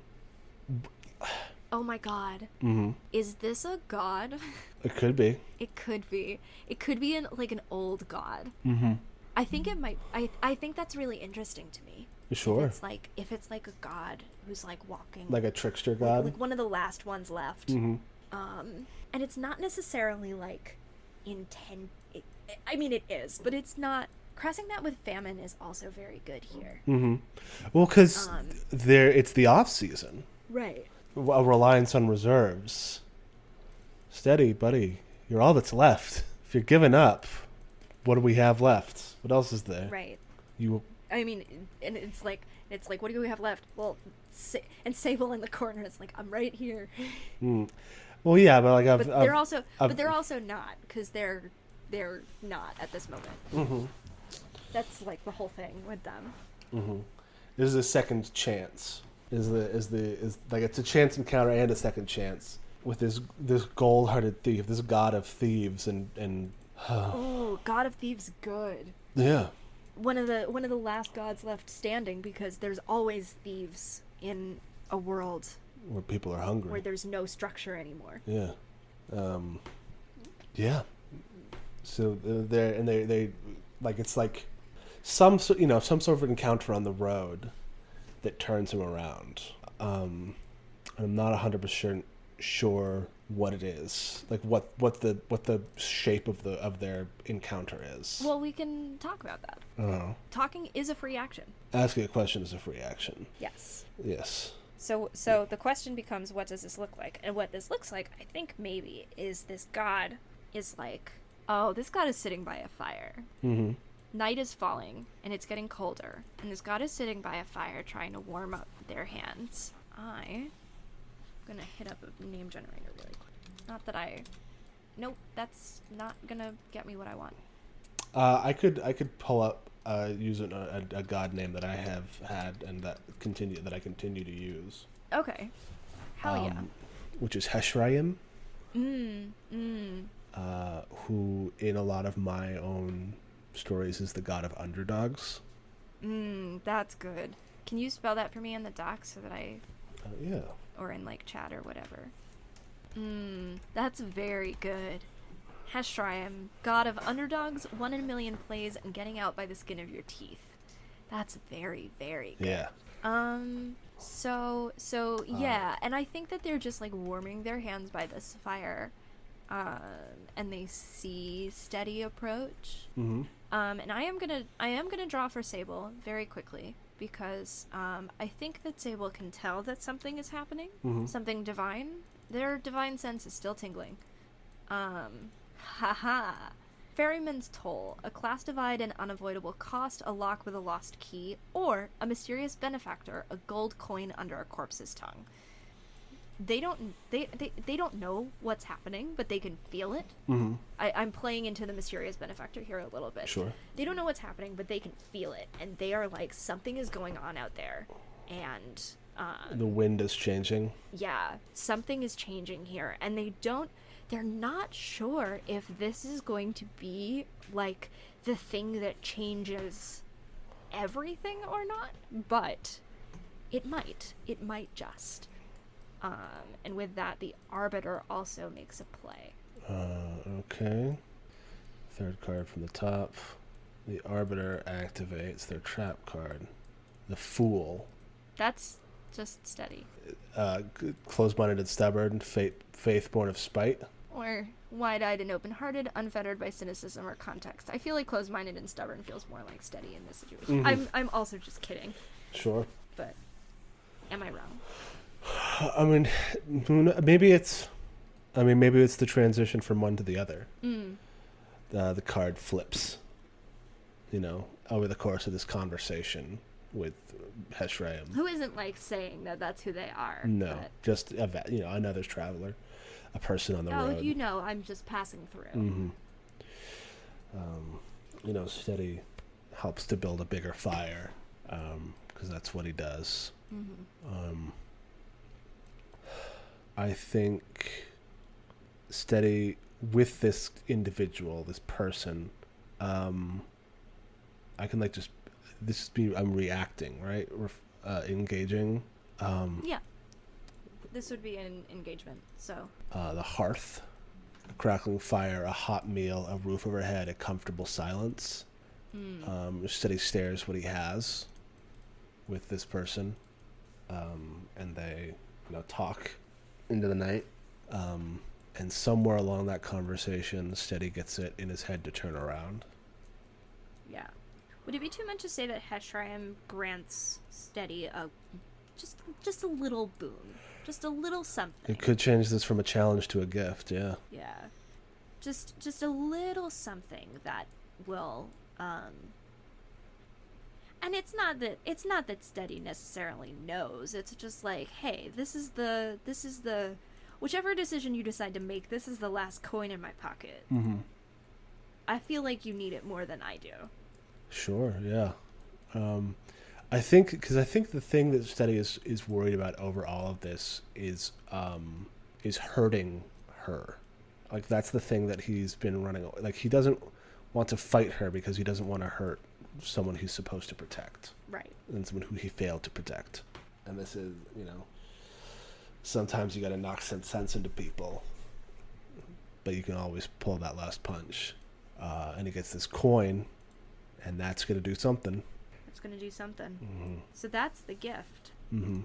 Oh my god. Mm-hmm. Is this a god? It could be. It could be. It could be like an old god. Mm-hmm. I think it might. I think that's really interesting to me. Sure. If it's like a god who's like walking, like a trickster god, like one of the last ones left. Mm-hmm. And it's not necessarily like I mean, it is, but it's not. Crossing that with famine is also very good here. Mm-hmm. Well, because it's the off season, right? A reliance on reserves. Steady, buddy. You're all that's left. If you're giving up, what do we have left? What else is there? Right. I mean, and it's like, what do we have left? Well, and Sable in the corner is like, I'm right here. Well, yeah, but like, they're also not, because they're not at this moment. Mm-hmm. That's like the whole thing with them. Mm-hmm. This is a second chance. Is like it's a chance encounter and a second chance with this gold-hearted thief, this god of thieves, and oh, god of thieves, good. Yeah. One of the last gods left standing, because there's always thieves in a world where people are hungry, where there's no structure anymore. Yeah. Yeah. So they like, it's like some sort of encounter on the road that turns him around. I'm not 100% sure what it is, like what the shape of their encounter is. Well, we can talk about that. Oh. Talking is a free action. Asking a question is a free action. Yes. Yes. So the question becomes, what does this look like? And what this looks like, I think maybe, is this god is like Oh, this god is sitting by a fire. Mm-hmm. Night is falling, and it's getting colder, and this god is sitting by a fire trying to warm up their hands. I'm gonna hit up a name generator really quick. Not that I... Nope, that's not gonna get me what I want. I could pull up use a god name that I have had and that I continue to use. Okay. Hell yeah. Which is Heshrayim. Who in a lot of my own stories is the god of underdogs. That's good. Can you spell that for me in the doc so that I... Yeah. Or in, like, chat or whatever. That's very good. Heshrayim, god of underdogs, 1 in a million plays, and getting out by the skin of your teeth. That's very, very good. Yeah. So yeah, and I think that they're just, like, warming their hands by this fire, and they see Steady approach. Mm-hmm. And I am gonna draw for Sable very quickly, because I think that Sable can tell that something is happening, something divine. Their divine sense is still tingling. Haha. Ferryman's Toll, a class divide and unavoidable cost, a lock with a lost key, or a mysterious benefactor, a gold coin under a corpse's tongue. They don't know what's happening, but they can feel it. Mm-hmm. I'm playing into the mysterious benefactor here a little bit. Sure. They don't know what's happening, but they can feel it, and they are like, something is going on out there, and the wind is changing. yeah, something is changing here, and they're not sure if this is going to be like the thing that changes everything or not, but it might just. And with that, the Arbiter also makes a play. Okay. Third card from the top. The Arbiter activates their trap card. The Fool. That's just Steady. Closed-minded and stubborn, faith born of spite. Or wide-eyed and open-hearted, unfettered by cynicism or context. I feel like closed-minded and stubborn feels more like Steady in this situation. Mm-hmm. I'm also just kidding. Sure. But am I wrong? I mean, maybe it's the transition from one to the other. The card flips, over the course of this conversation with Heshrayim. Who isn't, like, saying that that's who they are? No, but... just another traveler, a person on the road. I'm just passing through. Mm-hmm. Steady helps to build a bigger fire, because that's what he does. Mm-hmm. I think Steady with this individual, this person, I can I'm reacting, right? Engaging. Yeah. This would be an engagement, so. The hearth, a crackling fire, a hot meal, a roof overhead, a comfortable silence. Steady stares what he has with this person, and they, talk into the night, and somewhere along that conversation, Steady gets it in his head to turn around. Yeah. Would it be too much to say that Heshrayim grants Steady just a little boon, just a little something? It could change this from a challenge to a gift, yeah. Yeah. Just a little something that will, and it's not that Steady necessarily knows. It's just like, hey, this is the whichever decision you decide to make, this is the last coin in my pocket. Mm-hmm. I feel like you need it more than I do. Sure, yeah. I think the thing that Steady is worried about over all of this is hurting her. Like, that's the thing that he's been running. Like, he doesn't want to fight her because he doesn't want to hurt someone he's supposed to protect. Right. And someone who he failed to protect. And this is, sometimes you got to knock some sense into people, but you can always pull that last punch. And he gets this coin, and that's going to do something. It's going to do something. Mm-hmm. So that's the gift. Mm-hmm.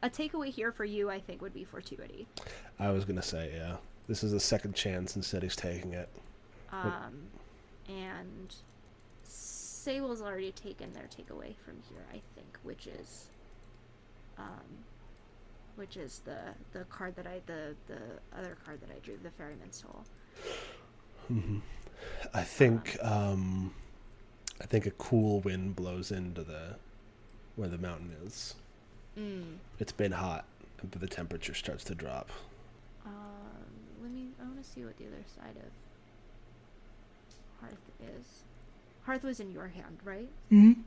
A takeaway here for you, I think, would be fortuity. I was going to say, yeah. This is a second chance, instead he's taking it. And Sable's already taken their takeaway from here, I think, which is which is the card that the other card that I drew, the Ferryman's Toll. Mm-hmm. I think a cool wind blows into where the mountain is. It's been hot, but the temperature starts to drop. I want to see what the other side of Hearth is. Hearth was in your hand, right? Mm-hmm.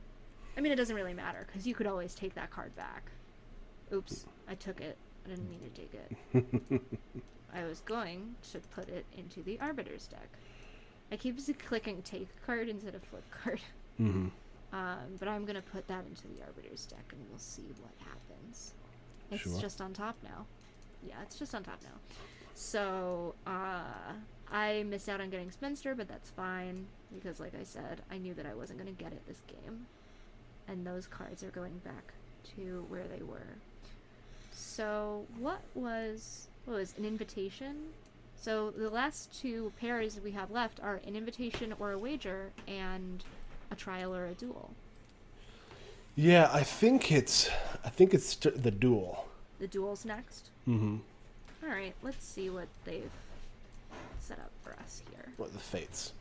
I mean, it doesn't really matter, because you could always take that card back. Oops, I took it. I didn't mean to take it. I was going to put it into the Arbiter's deck. I keep clicking take card instead of flip card. Mm-hmm. But I'm going to put that into the Arbiter's deck, and we'll see what happens. It's Sure. just on top now. Yeah, it's just on top now. So, I missed out on getting Spinster, but that's fine, because like I said, I knew that I wasn't going to get it this game. And those cards are going back to where they were. So, what was an invitation? So, the last two pairs we have left are an invitation or a wager, and a trial or a duel. Yeah, I think it's the duel. The duel's next? Mm-hmm. Alright, let's see what they've set up for us here. What the fates?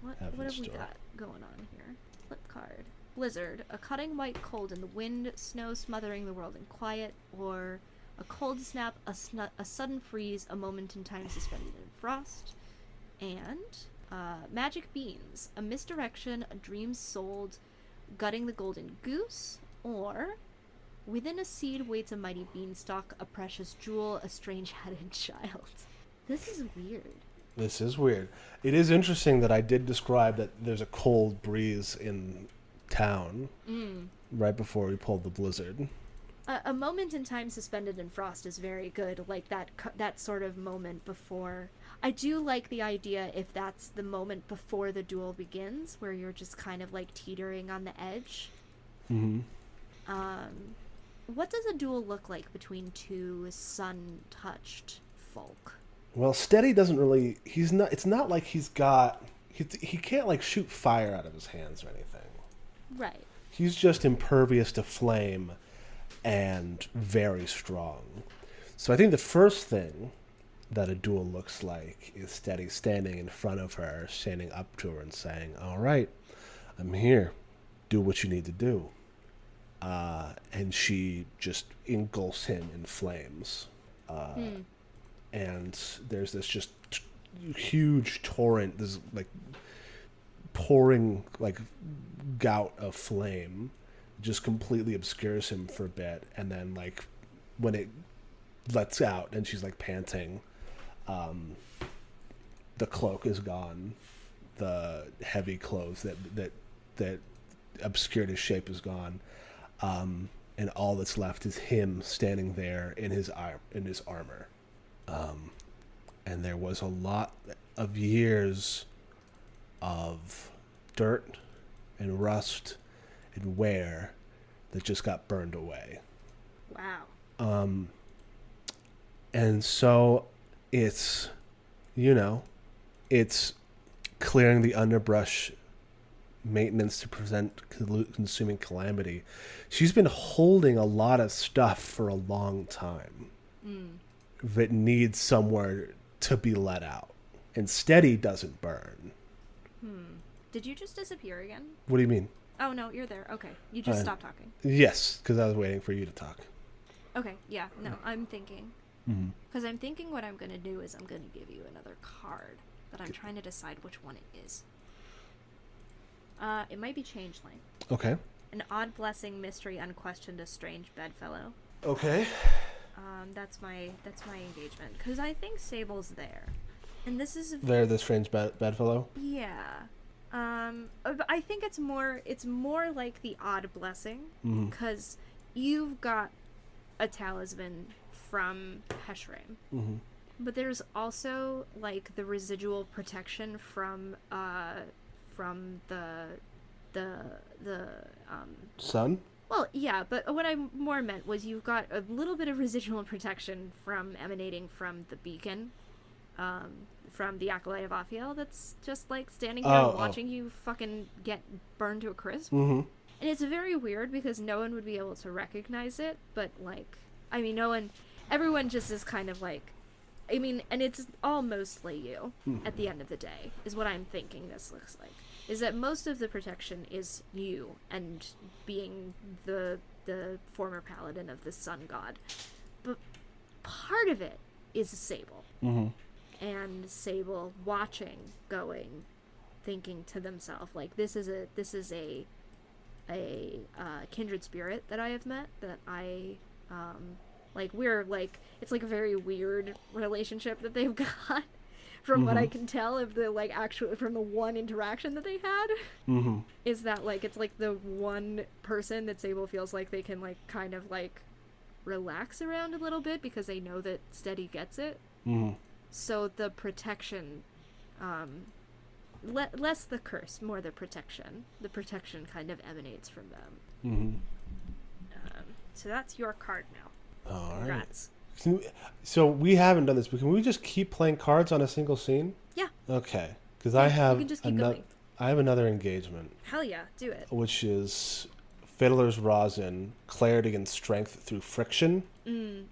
What have in have we store. got going on here? Flip card. Blizzard, a cutting white cold in the wind, snow smothering the world in quiet, or a cold snap, a sudden freeze, a moment in time suspended in frost. And magic beans, a misdirection, a dream sold, gutting the golden goose, or within a seed waits a mighty beanstalk, a precious jewel, a strange-headed child. This is weird. This is weird. It is interesting that I did describe that there's a cold breeze in town right before we pulled the blizzard. A moment in time suspended in frost is very good, like that sort of moment before. I do like the idea if that's the moment before the duel begins, where you're just kind of like teetering on the edge. Mm-hmm. What does a duel look like between two sun-touched folk? Well, Steady doesn't really. He's not. It's not like he's got. He can't like shoot fire out of his hands or anything. Right. He's just impervious to flame and very strong. So I think the first thing that a duel looks like is Steady standing in front of her, standing up to her and saying, "All right, I'm here. Do what you need to do." And she just engulfs him in flames. And there's this just huge torrent, this like pouring like gout of flame, just completely obscures him for a bit, and then like when it lets out and she's like panting, the cloak is gone, the heavy clothes that obscured his shape is gone, and all that's left is him standing there in his armor. And there was a lot of years of dirt and rust and wear that just got burned away. Wow. And so it's, it's clearing the underbrush, maintenance to prevent consuming calamity. She's been holding a lot of stuff for a long time that needs somewhere to be let out. And Steady doesn't burn. Did you just disappear again? What do you mean? Oh, no, you're there. Okay. You just stopped talking. Yes, because I was waiting for you to talk. Okay, yeah. No, I'm thinking. Because I'm thinking what I'm going to do is I'm going to give you another card, but I'm trying to decide which one it is. It might be Changeling. Okay. An odd blessing, mystery, unquestioned, a strange bedfellow. Okay. That's my engagement, because I think Sable's there, and this is They're the strange bedfellow. yeah. I think it's more like the odd blessing, because you've got a talisman from Heshraim, but there's also like the residual protection from the Sun? Well, yeah, but what I more meant was you've got a little bit of residual protection from emanating from the beacon, from the Acolyte of Aphiel that's just, like, standing here watching you fucking get burned to a crisp. And it's very weird because no one would be able to recognize it, but, like, I mean, everyone just is kind of like, I mean, and it's all mostly you at the end of the day, is what I'm thinking this looks like. Is that most of the protection is you and being the former paladin of the sun god. But part of it is Sable. Mm-hmm. And Sable watching, going, thinking to themselves, like, this is a kindred spirit that I have met, that I like, we're like, it's like a very weird relationship that they've got from what I can tell of the, like, actually from the one interaction that they had. Is that, like, it's like the one person that Sable feels like they can, like, kind of, like, relax around a little bit because they know that Steady gets it. So the protection, less the curse, more the protection. The protection kind of emanates from them. So that's your card now. All right. Congrats. So we haven't done this, but can we just keep playing cards on a single scene? Yeah. Okay. Because I have can just keep going. I have another engagement. Hell yeah, do it. Which is Fiddler's Rosin, clarity and strength through friction. Because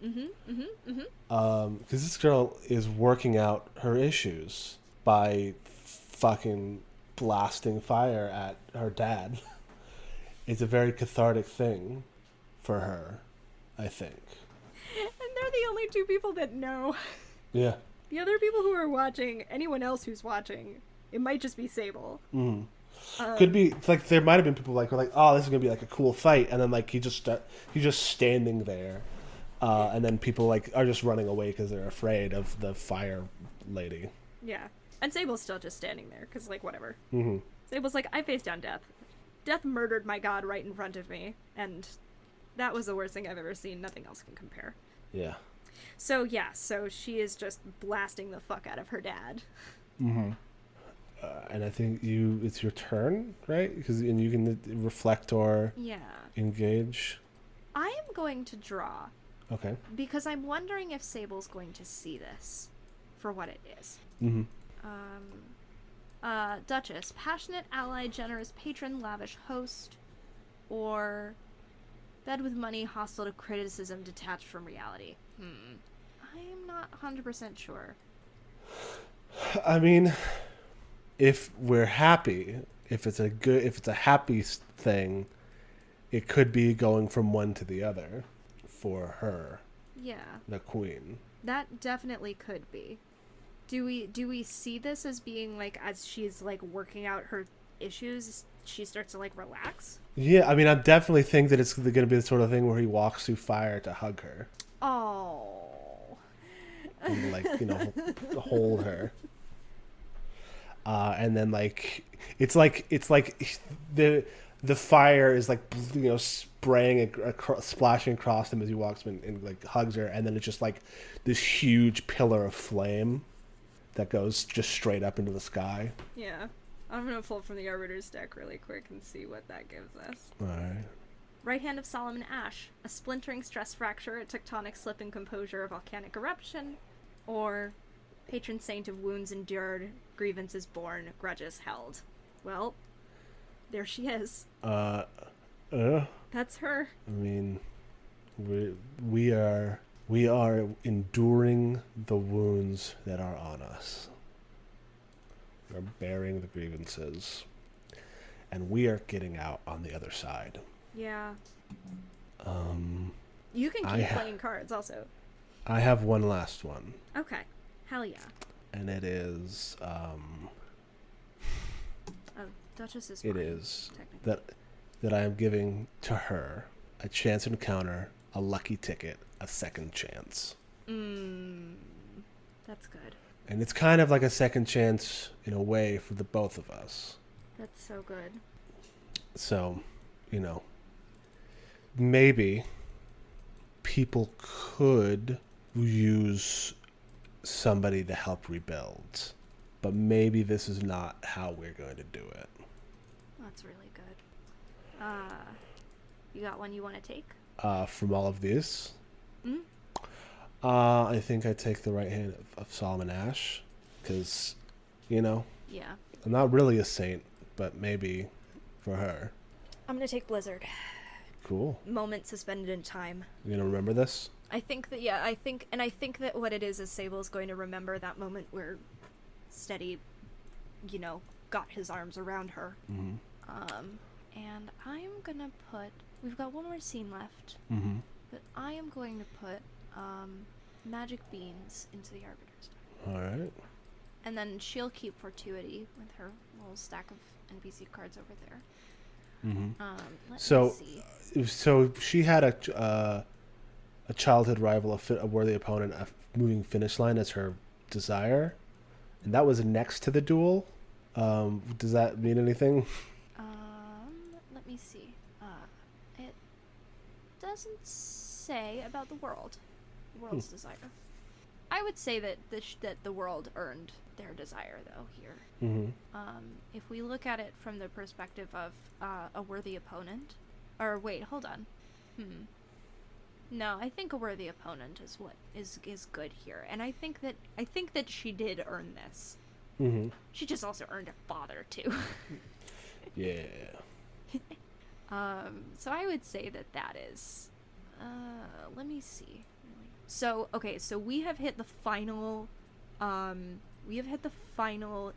this girl is working out her issues by fucking blasting fire at her dad. It's a very cathartic thing for her, I think. And they're the only two people that know. Yeah. The other people who are watching, anyone else who's watching, it might just be Sable. Could be like there might have been people like who are like, oh, this is gonna be like a cool fight, and then like he's just standing there, and then people like are just running away because they're afraid of the fire lady. Yeah, and Sable's still just standing there because, like, whatever. Sable's like, I faced down death. Death murdered my god right in front of me, and that was the worst thing I've ever seen. Nothing else can compare. Yeah. So she is just blasting the fuck out of her dad. And I think it's your turn, right? And you can reflect or engage. I am going to draw. Okay. Because I'm wondering if Sable's going to see this for what it is. Duchess, passionate ally, generous patron, lavish host, or bed with money, hostile to criticism, detached from reality. I'm not 100% sure. I mean, if we're happy, if it's a happy thing, it could be going from one to the other for her. Yeah. The queen. That definitely could be. Do we see this as being like, as she's like working out her issues, she starts to like relax? Yeah, I mean, I definitely think that it's going to be the sort of thing where he walks through fire to hug her. Oh. And like, hold her. And then like it's like the fire is like, spraying splashing across him as he walks and like hugs her, and then it's just like this huge pillar of flame that goes just straight up into the sky. Yeah. I'm gonna pull from the Arbiter's deck really quick and see what that gives us. Alright. Right Hand of Solomon Ash. A splintering stress fracture, a tectonic slip and composure, a volcanic eruption. Or patron saint of wounds endured, grievances borne, grudges held. Well, there she is. That's her. I mean, we are enduring the wounds that are on us. We're bearing the grievances, and we are getting out on the other side. Yeah. You can keep playing cards also. I have one last one. Okay. Hell yeah. And it is Duchess is it fine, is that I am giving to her a chance encounter, a lucky ticket, a second chance. That's good. And it's kind of like a second chance in a way for the both of us. That's so good. So, maybe people could use somebody to help rebuild, but maybe this is not how we're going to do it. That's really good. You got one you want to take? From all of these? I think I take the right hand of Solomon Ash, because, Yeah. I'm not really a saint, but maybe for her. I'm gonna take Blizzard. Cool. Moment suspended in time. You gonna remember this? I think that yeah, I think that what it is Sable's going to remember that moment where Steady, got his arms around her. Mm-hmm. And I'm gonna put. We've got one more scene left, Mm-hmm. but I am going to put magic beans into the Arbiter's deck. All right. And then she'll keep Fortuity with her little stack of NPC cards over there. Mm-hmm. Let me see. So she had a childhood rival, a worthy opponent, a moving finish line as her desire, and that was next to the duel. Does that mean anything? Let me see. It doesn't say about the world's desire. I would say that the world earned their desire, though, here. Mm-hmm. If we look at it from the perspective of a worthy opponent, or wait, hold on. No, I think a worthy opponent is what is good here, and I think that she did earn this. Mm-hmm. She just also earned a father too. Yeah. So I would say that is. Let me see. So okay, so we have hit the final.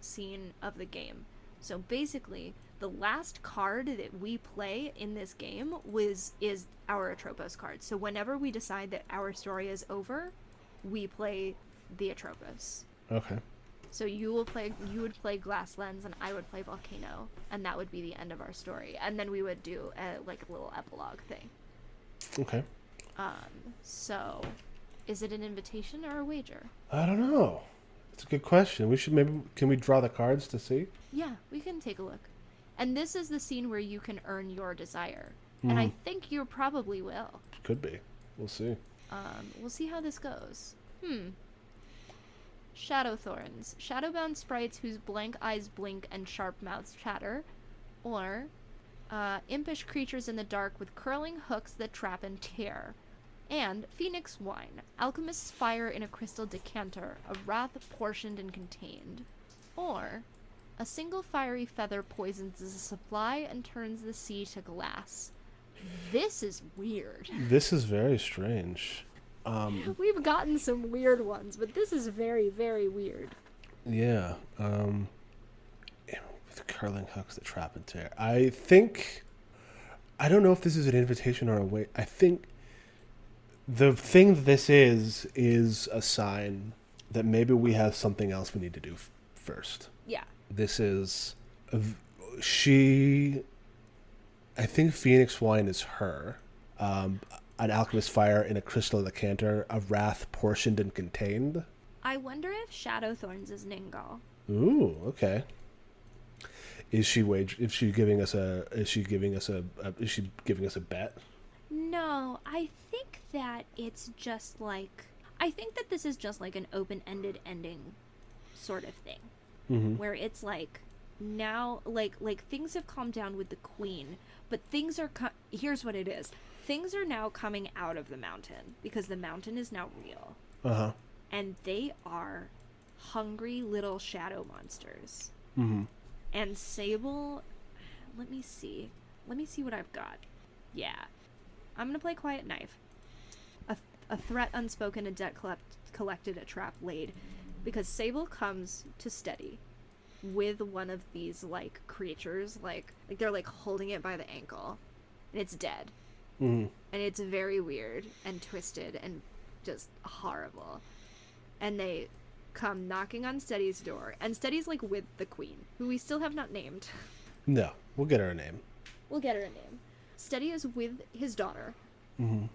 Scene of the game. So basically, the last card that we play in this game is our Atropos card. So whenever we decide that our story is over, we play the Atropos. Okay. So you would play Glass Lens, and I would play Volcano, and that would be the end of our story. And then we would do a little epilogue thing. Okay. So, is it an invitation or a wager? I don't know. It's a good question. Can we draw the cards to see? Yeah, we can take a look. And this is the scene where you can earn your desire. And I think you probably will. Could be. We'll see. We'll see how this goes. Shadow Thorns. Shadowbound sprites whose blank eyes blink and sharp mouths chatter. Or, impish creatures in the dark with curling hooks that trap and tear. And Phoenix Wine. Alchemist's fire in a crystal decanter. A wrath portioned and contained. Or, a single fiery feather poisons the supply and turns the sea to glass. This is weird. This is very strange. We've gotten some weird ones, but this is very, very weird. Yeah. With curling hooks that trap and tear. I don't know if this is an invitation or a wait. I think the thing that this is a sign that maybe we have something else we need to do first. Yeah. This is I think Phoenix Wine is her. An alchemist fire in a crystal decanter, a wrath portioned and contained. I wonder if Shadow Thorns is Ningal. Ooh, okay. Is she giving us a bet? No, I think that it's just I think that this is just like an open-ended ending sort of thing. Mm-hmm. Where it's now things have calmed down with the queen, but things are here's what it is. Things are now coming out of the mountain because the mountain is now real. Uh-huh. And they are hungry little shadow monsters. Mm-hmm. And Sable, let me see what I've got. Yeah. I'm gonna play Quiet Knife. A threat unspoken, a debt collected, a trap laid. Because Sable comes to Steady with one of these creatures, they're holding it by the ankle, and it's dead. Mm-hmm. And it's very weird and twisted and just horrible. And they come knocking on Steady's door, and Steady's with the queen, who we still have not named. No, we'll get her a name. We'll get her a name. Steady is with his daughter. Mm-hmm.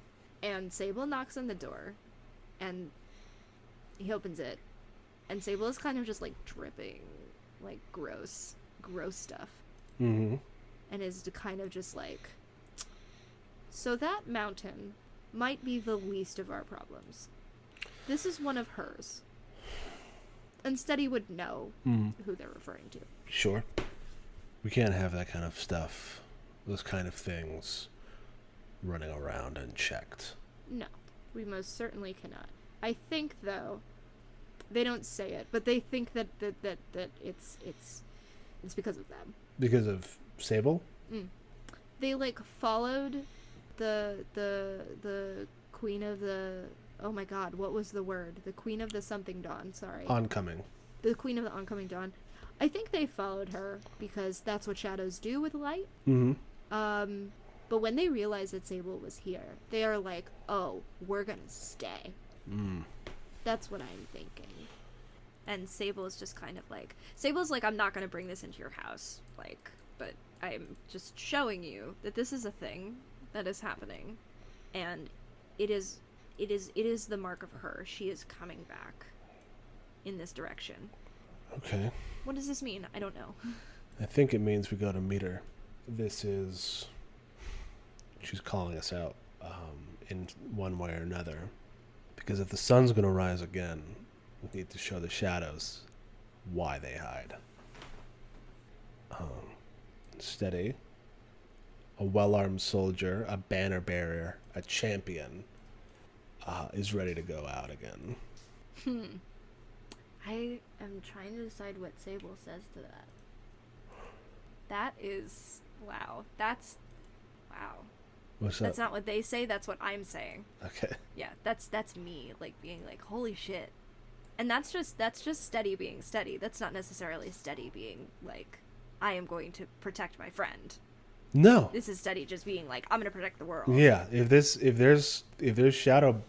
And Sable knocks on the door, and he opens it, and Sable is kind of just dripping gross stuff. Mm-hmm. And is kind of just so that mountain might be the least of our problems. This is one of hers. And Steady would know who they're referring to. Sure. We can't have that kind of stuff, those kind of things, running around unchecked. No, we most certainly cannot. I think, though, they don't say it, but they think that it's because of them. Because of Sable? They followed the queen of the... Oh my god, what was the word? The queen of the something dawn, sorry. Oncoming. The queen of the oncoming dawn. I think they followed her because that's what shadows do with light. Mm-hmm. But when they realized that Sable was here, they are like, oh, we're gonna stay. That's what I'm thinking. And Sable is just kind of like... Sable's like, I'm not gonna bring this into your house. Like, but I'm just showing you that this is a thing that is happening. And it is the mark of her. She is coming back in this direction. Okay. What does this mean? I don't know. I think it means we go to meet her. This is... She's calling us out in one way or another. Because if the sun's going to rise again, we need to show the shadows why they hide. Steady. A well-armed soldier, a banner bearer, a champion is ready to go out again. I am trying to decide what Sable says to that. That is... Wow. That's... Wow. What's that? That's not what they say, that's what I'm saying. Okay. Yeah, that's me, like, being like, holy shit. And that's just Steady being Steady. That's not necessarily Steady being, like, I am going to protect my friend. No. This is Steady just being like, I'm gonna protect the world. Yeah, if there's shadow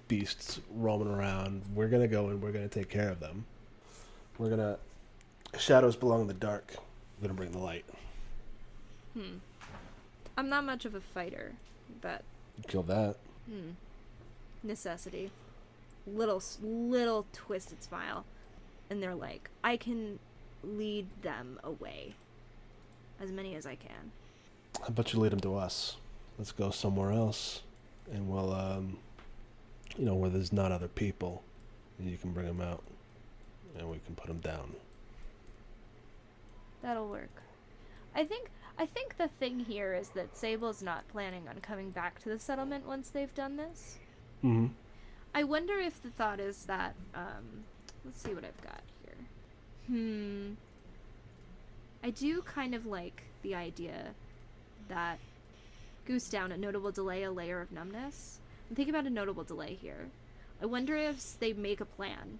beasts roaming around, we're gonna go and we're gonna take care of them. Shadows belong in the dark. We're gonna bring the light. I'm not much of a fighter, but Kill that. necessity. Little twisted smile. And they're like, I can lead them away. As many as I can. How about you lead them to us? Let's go somewhere else. And we'll, where there's not other people. And you can bring them out. And we can put them down. That'll work. I think the thing here is that Sable's not planning on coming back to the settlement once they've done this. Mm-hmm. I wonder if the thought is that, let's see what I've got here. I do kind of like the idea that goose down, a notable delay, a layer of numbness. I'm thinking about a notable delay here. I wonder if they make a plan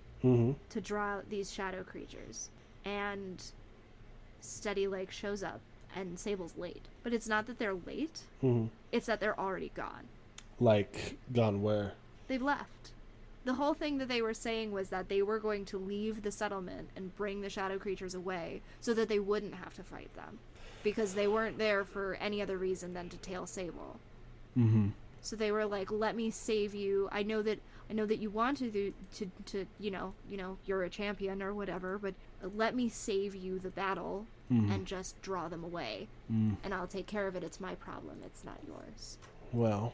to draw out these shadow creatures, and Steady like shows up, and Sable's late. But it's not that they're late. It's that they're already gone. Like, gone where? They've left. The whole thing that they were saying was that they were going to leave the settlement and bring the shadow creatures away so that they wouldn't have to fight them. Because they weren't there for any other reason than to tail Sable. So they were like, let me save you. I know that you want to you're a champion or whatever, but let me save you the battle and just draw them away. And I'll take care of it. It's my problem. It's not yours. Well,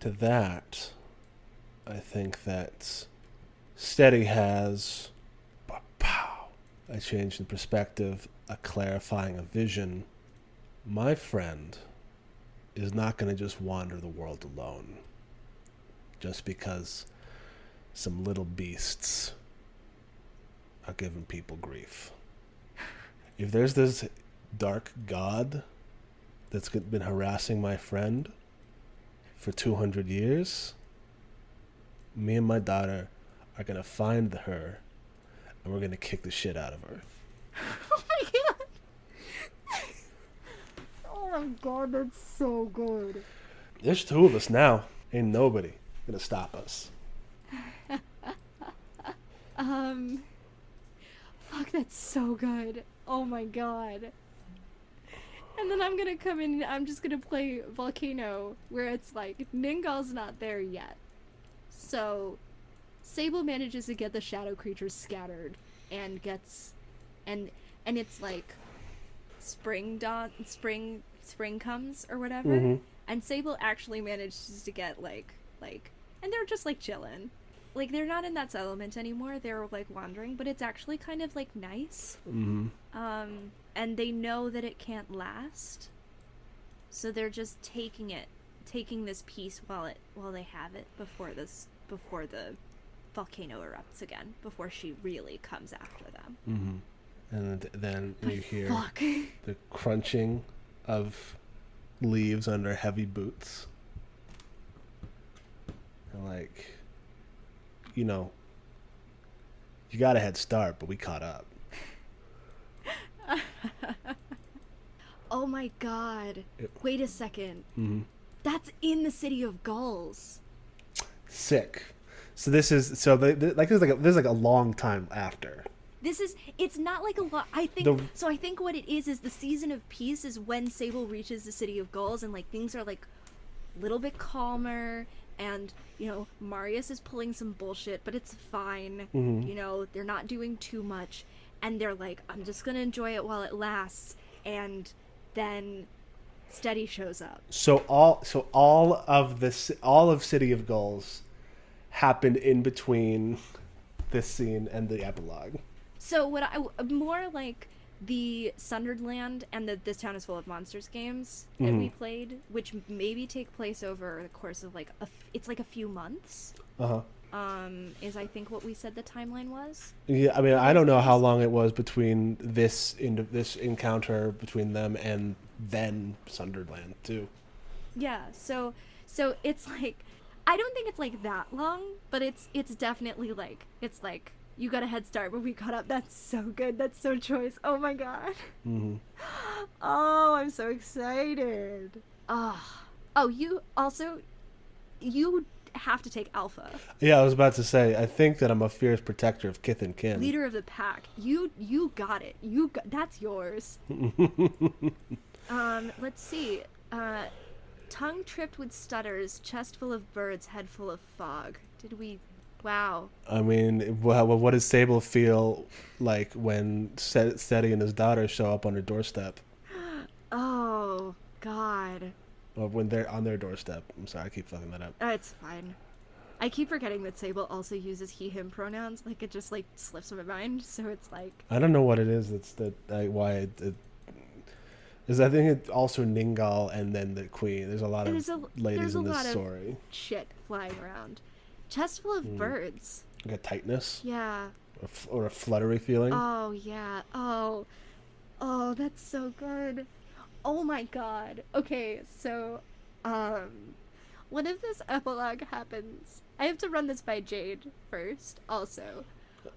to that, I think that Steady has a change in perspective, a clarifying of vision. My friend is not going to just wander the world alone just because some little beasts are giving people grief. If there's this dark god that's been harassing my friend for 200 years, me and my daughter are going to find her and we're going to kick the shit out of her. Oh my god. Oh my god, that's so good. There's two of us now. Ain't nobody going to stop us. Fuck, that's so good. Oh my god. And then I'm gonna come in and I'm just gonna play Volcano, where it's like, Ningal's not there yet. So, Sable manages to get the shadow creatures scattered, and gets, and it's like, spring comes, or whatever, and Sable actually manages to get, like, and they're just, like, chillin'. Like, they're not in that settlement anymore, they're, like, wandering, but it's actually kind of, like, nice. And they know that it can't last, so they're just taking this piece while they have it before the volcano erupts again, before she really comes after them. And then you hear Fuck. the crunching of leaves under heavy boots. And you know, you got a head start, but we caught up. Oh my god. Wait a second. Mm-hmm. That's in the City of Gulls. Sick. So this is there's a long time after. It's not like a lot. I think what it is the Season of Peace is when Sable reaches the City of Gulls and things are a little bit calmer, and Marius is pulling some bullshit, but it's fine. Mm-hmm. They're not doing too much, and they're I'm just gonna enjoy it while it lasts, and then Steady shows up. So all of City of Gulls happened in between this scene and the epilogue. So more like the Sunderland and the This Town is Full of Monsters games that we played, which maybe take place over the course of it's a few months. Is I think what we said the timeline was. Yeah, I mean, I don't know how long it was between this encounter between them and then Sunderland too. Yeah, so it's I don't think it's that long, but it's definitely you got a head start, but we caught up. That's so good. That's so choice. Oh my god. Mm-hmm. Oh, I'm so excited. Oh, you have to take Alpha. Yeah, I was about to say, I think that I'm a fierce protector of kith and kin. Leader of the pack. You got it. That's yours. Let's see. Tongue tripped with stutters, chest full of birds, head full of fog. Wow. I mean, what does Sable feel like when Steady and his daughter show up on her doorstep? Oh, God. Or when they're on their doorstep. I'm sorry, I keep fucking that up. It's fine. I keep forgetting that Sable also uses he/him pronouns. It just slips my mind. So it's I don't know what it is. Why it is. I think it's also Ningal and then the Queen. There's a lot of ladies in this story. Shit flying around. Chest full of birds. Like a tightness. Yeah. Or a fluttery feeling. Oh yeah. Oh, that's so good. Oh my god. Okay, so, what if this epilogue happens? I have to run this by Jade first, also.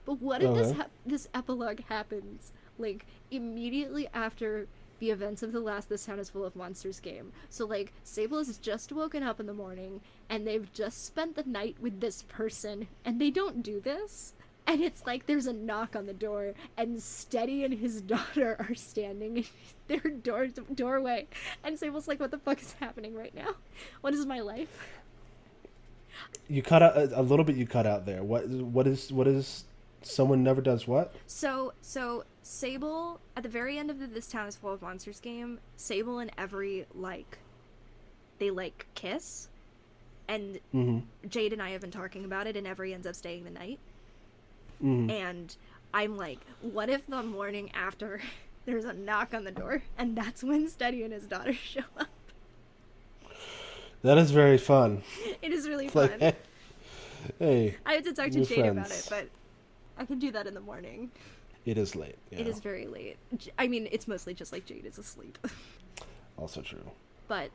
But what if this epilogue happens, immediately after the events of the last This Town is Full of Monsters game? So, Sable has just woken up in the morning, and they've just spent the night with this person, and they don't do this? And it's there's a knock on the door, and Steady and his daughter are standing in their doorway. And Sable's what the fuck is happening right now? What is my life? You cut out a little bit. You cut out there. What is someone never does what? So Sable, at the very end of the This Town is Full of Monsters game, Sable and Every, they kiss. And Jade and I have been talking about it, and Every ends up staying the night. And I'm what if the morning after there's a knock on the door, and that's when Steady and his daughter show up? That is very fun. It is really fun. Hey, I have to talk to Jade about it, but I can do that in the morning. It is late. Yeah. It is very late. I mean, it's mostly just Jade is asleep. Also true. But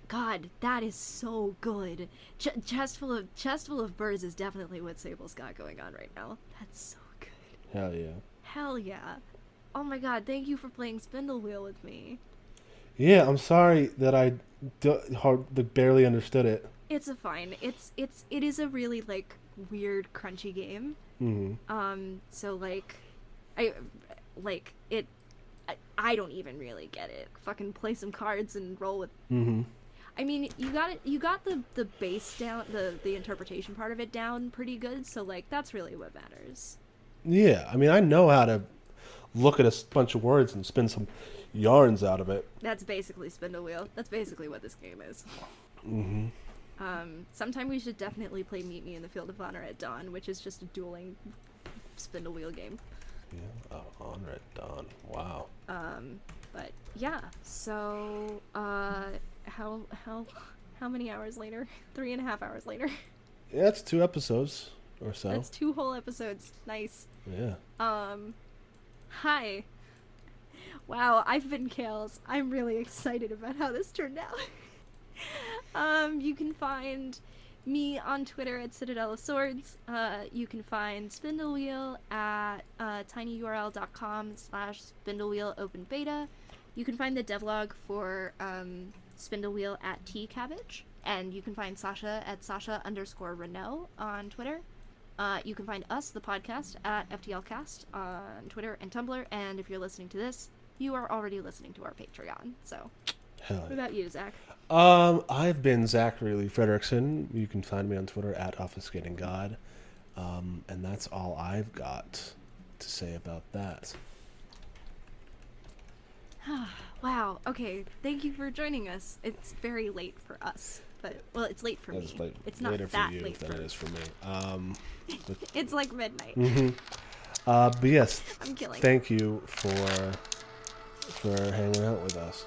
God, that is so good. Chest full of birds is definitely what Sable's got going on right now. That's so good. Hell yeah. Hell yeah. Oh my god, thank you for playing Spindlewheel with me. Yeah, I'm sorry that I barely understood it. It's fine. It is a really weird crunchy game. So I don't even really get it. Fucking play some cards and roll with. I mean, you got the base down, the interpretation part of it down pretty good, so that's really what matters. Yeah, I mean, I know how to look at a bunch of words and spin some yarns out of it. That's basically Spindlewheel. That's basically what this game is. Sometime we should definitely play Meet Me in the Field of Honor at Dawn, which is just a dueling Spindlewheel game. Yeah, Honor at Dawn. Wow. But yeah, so how many hours later? 3.5 hours later. Yeah, it's 2 episodes or so. That's 2 whole episodes. Nice. Yeah. Hi. Wow, I've been Kales. I'm really excited about how this turned out. You can find me on Twitter at Citadel of Swords. You can find Spindlewheel at tinyurl.com/spindlewheelopenbeta. You can find the devlog for Spindlewheel at tcabbage. And you can find Sasha at Sasha_Renault on Twitter. You can find us, the podcast, at FTLcast on Twitter and Tumblr. And if you're listening to this, you are already listening to our Patreon. So, what about you, Zach? I've been Zachary Lee Frederickson. You can find me on Twitter at OfficeGettingGod. And that's all I've got to say about that. Wow. Okay. Thank you for joining us. It's very late for us. But, well, it's late for me. It's not later that for you late than for it is for me. But, it's like midnight. but yes, I'm killing. Thank you for hanging out with us.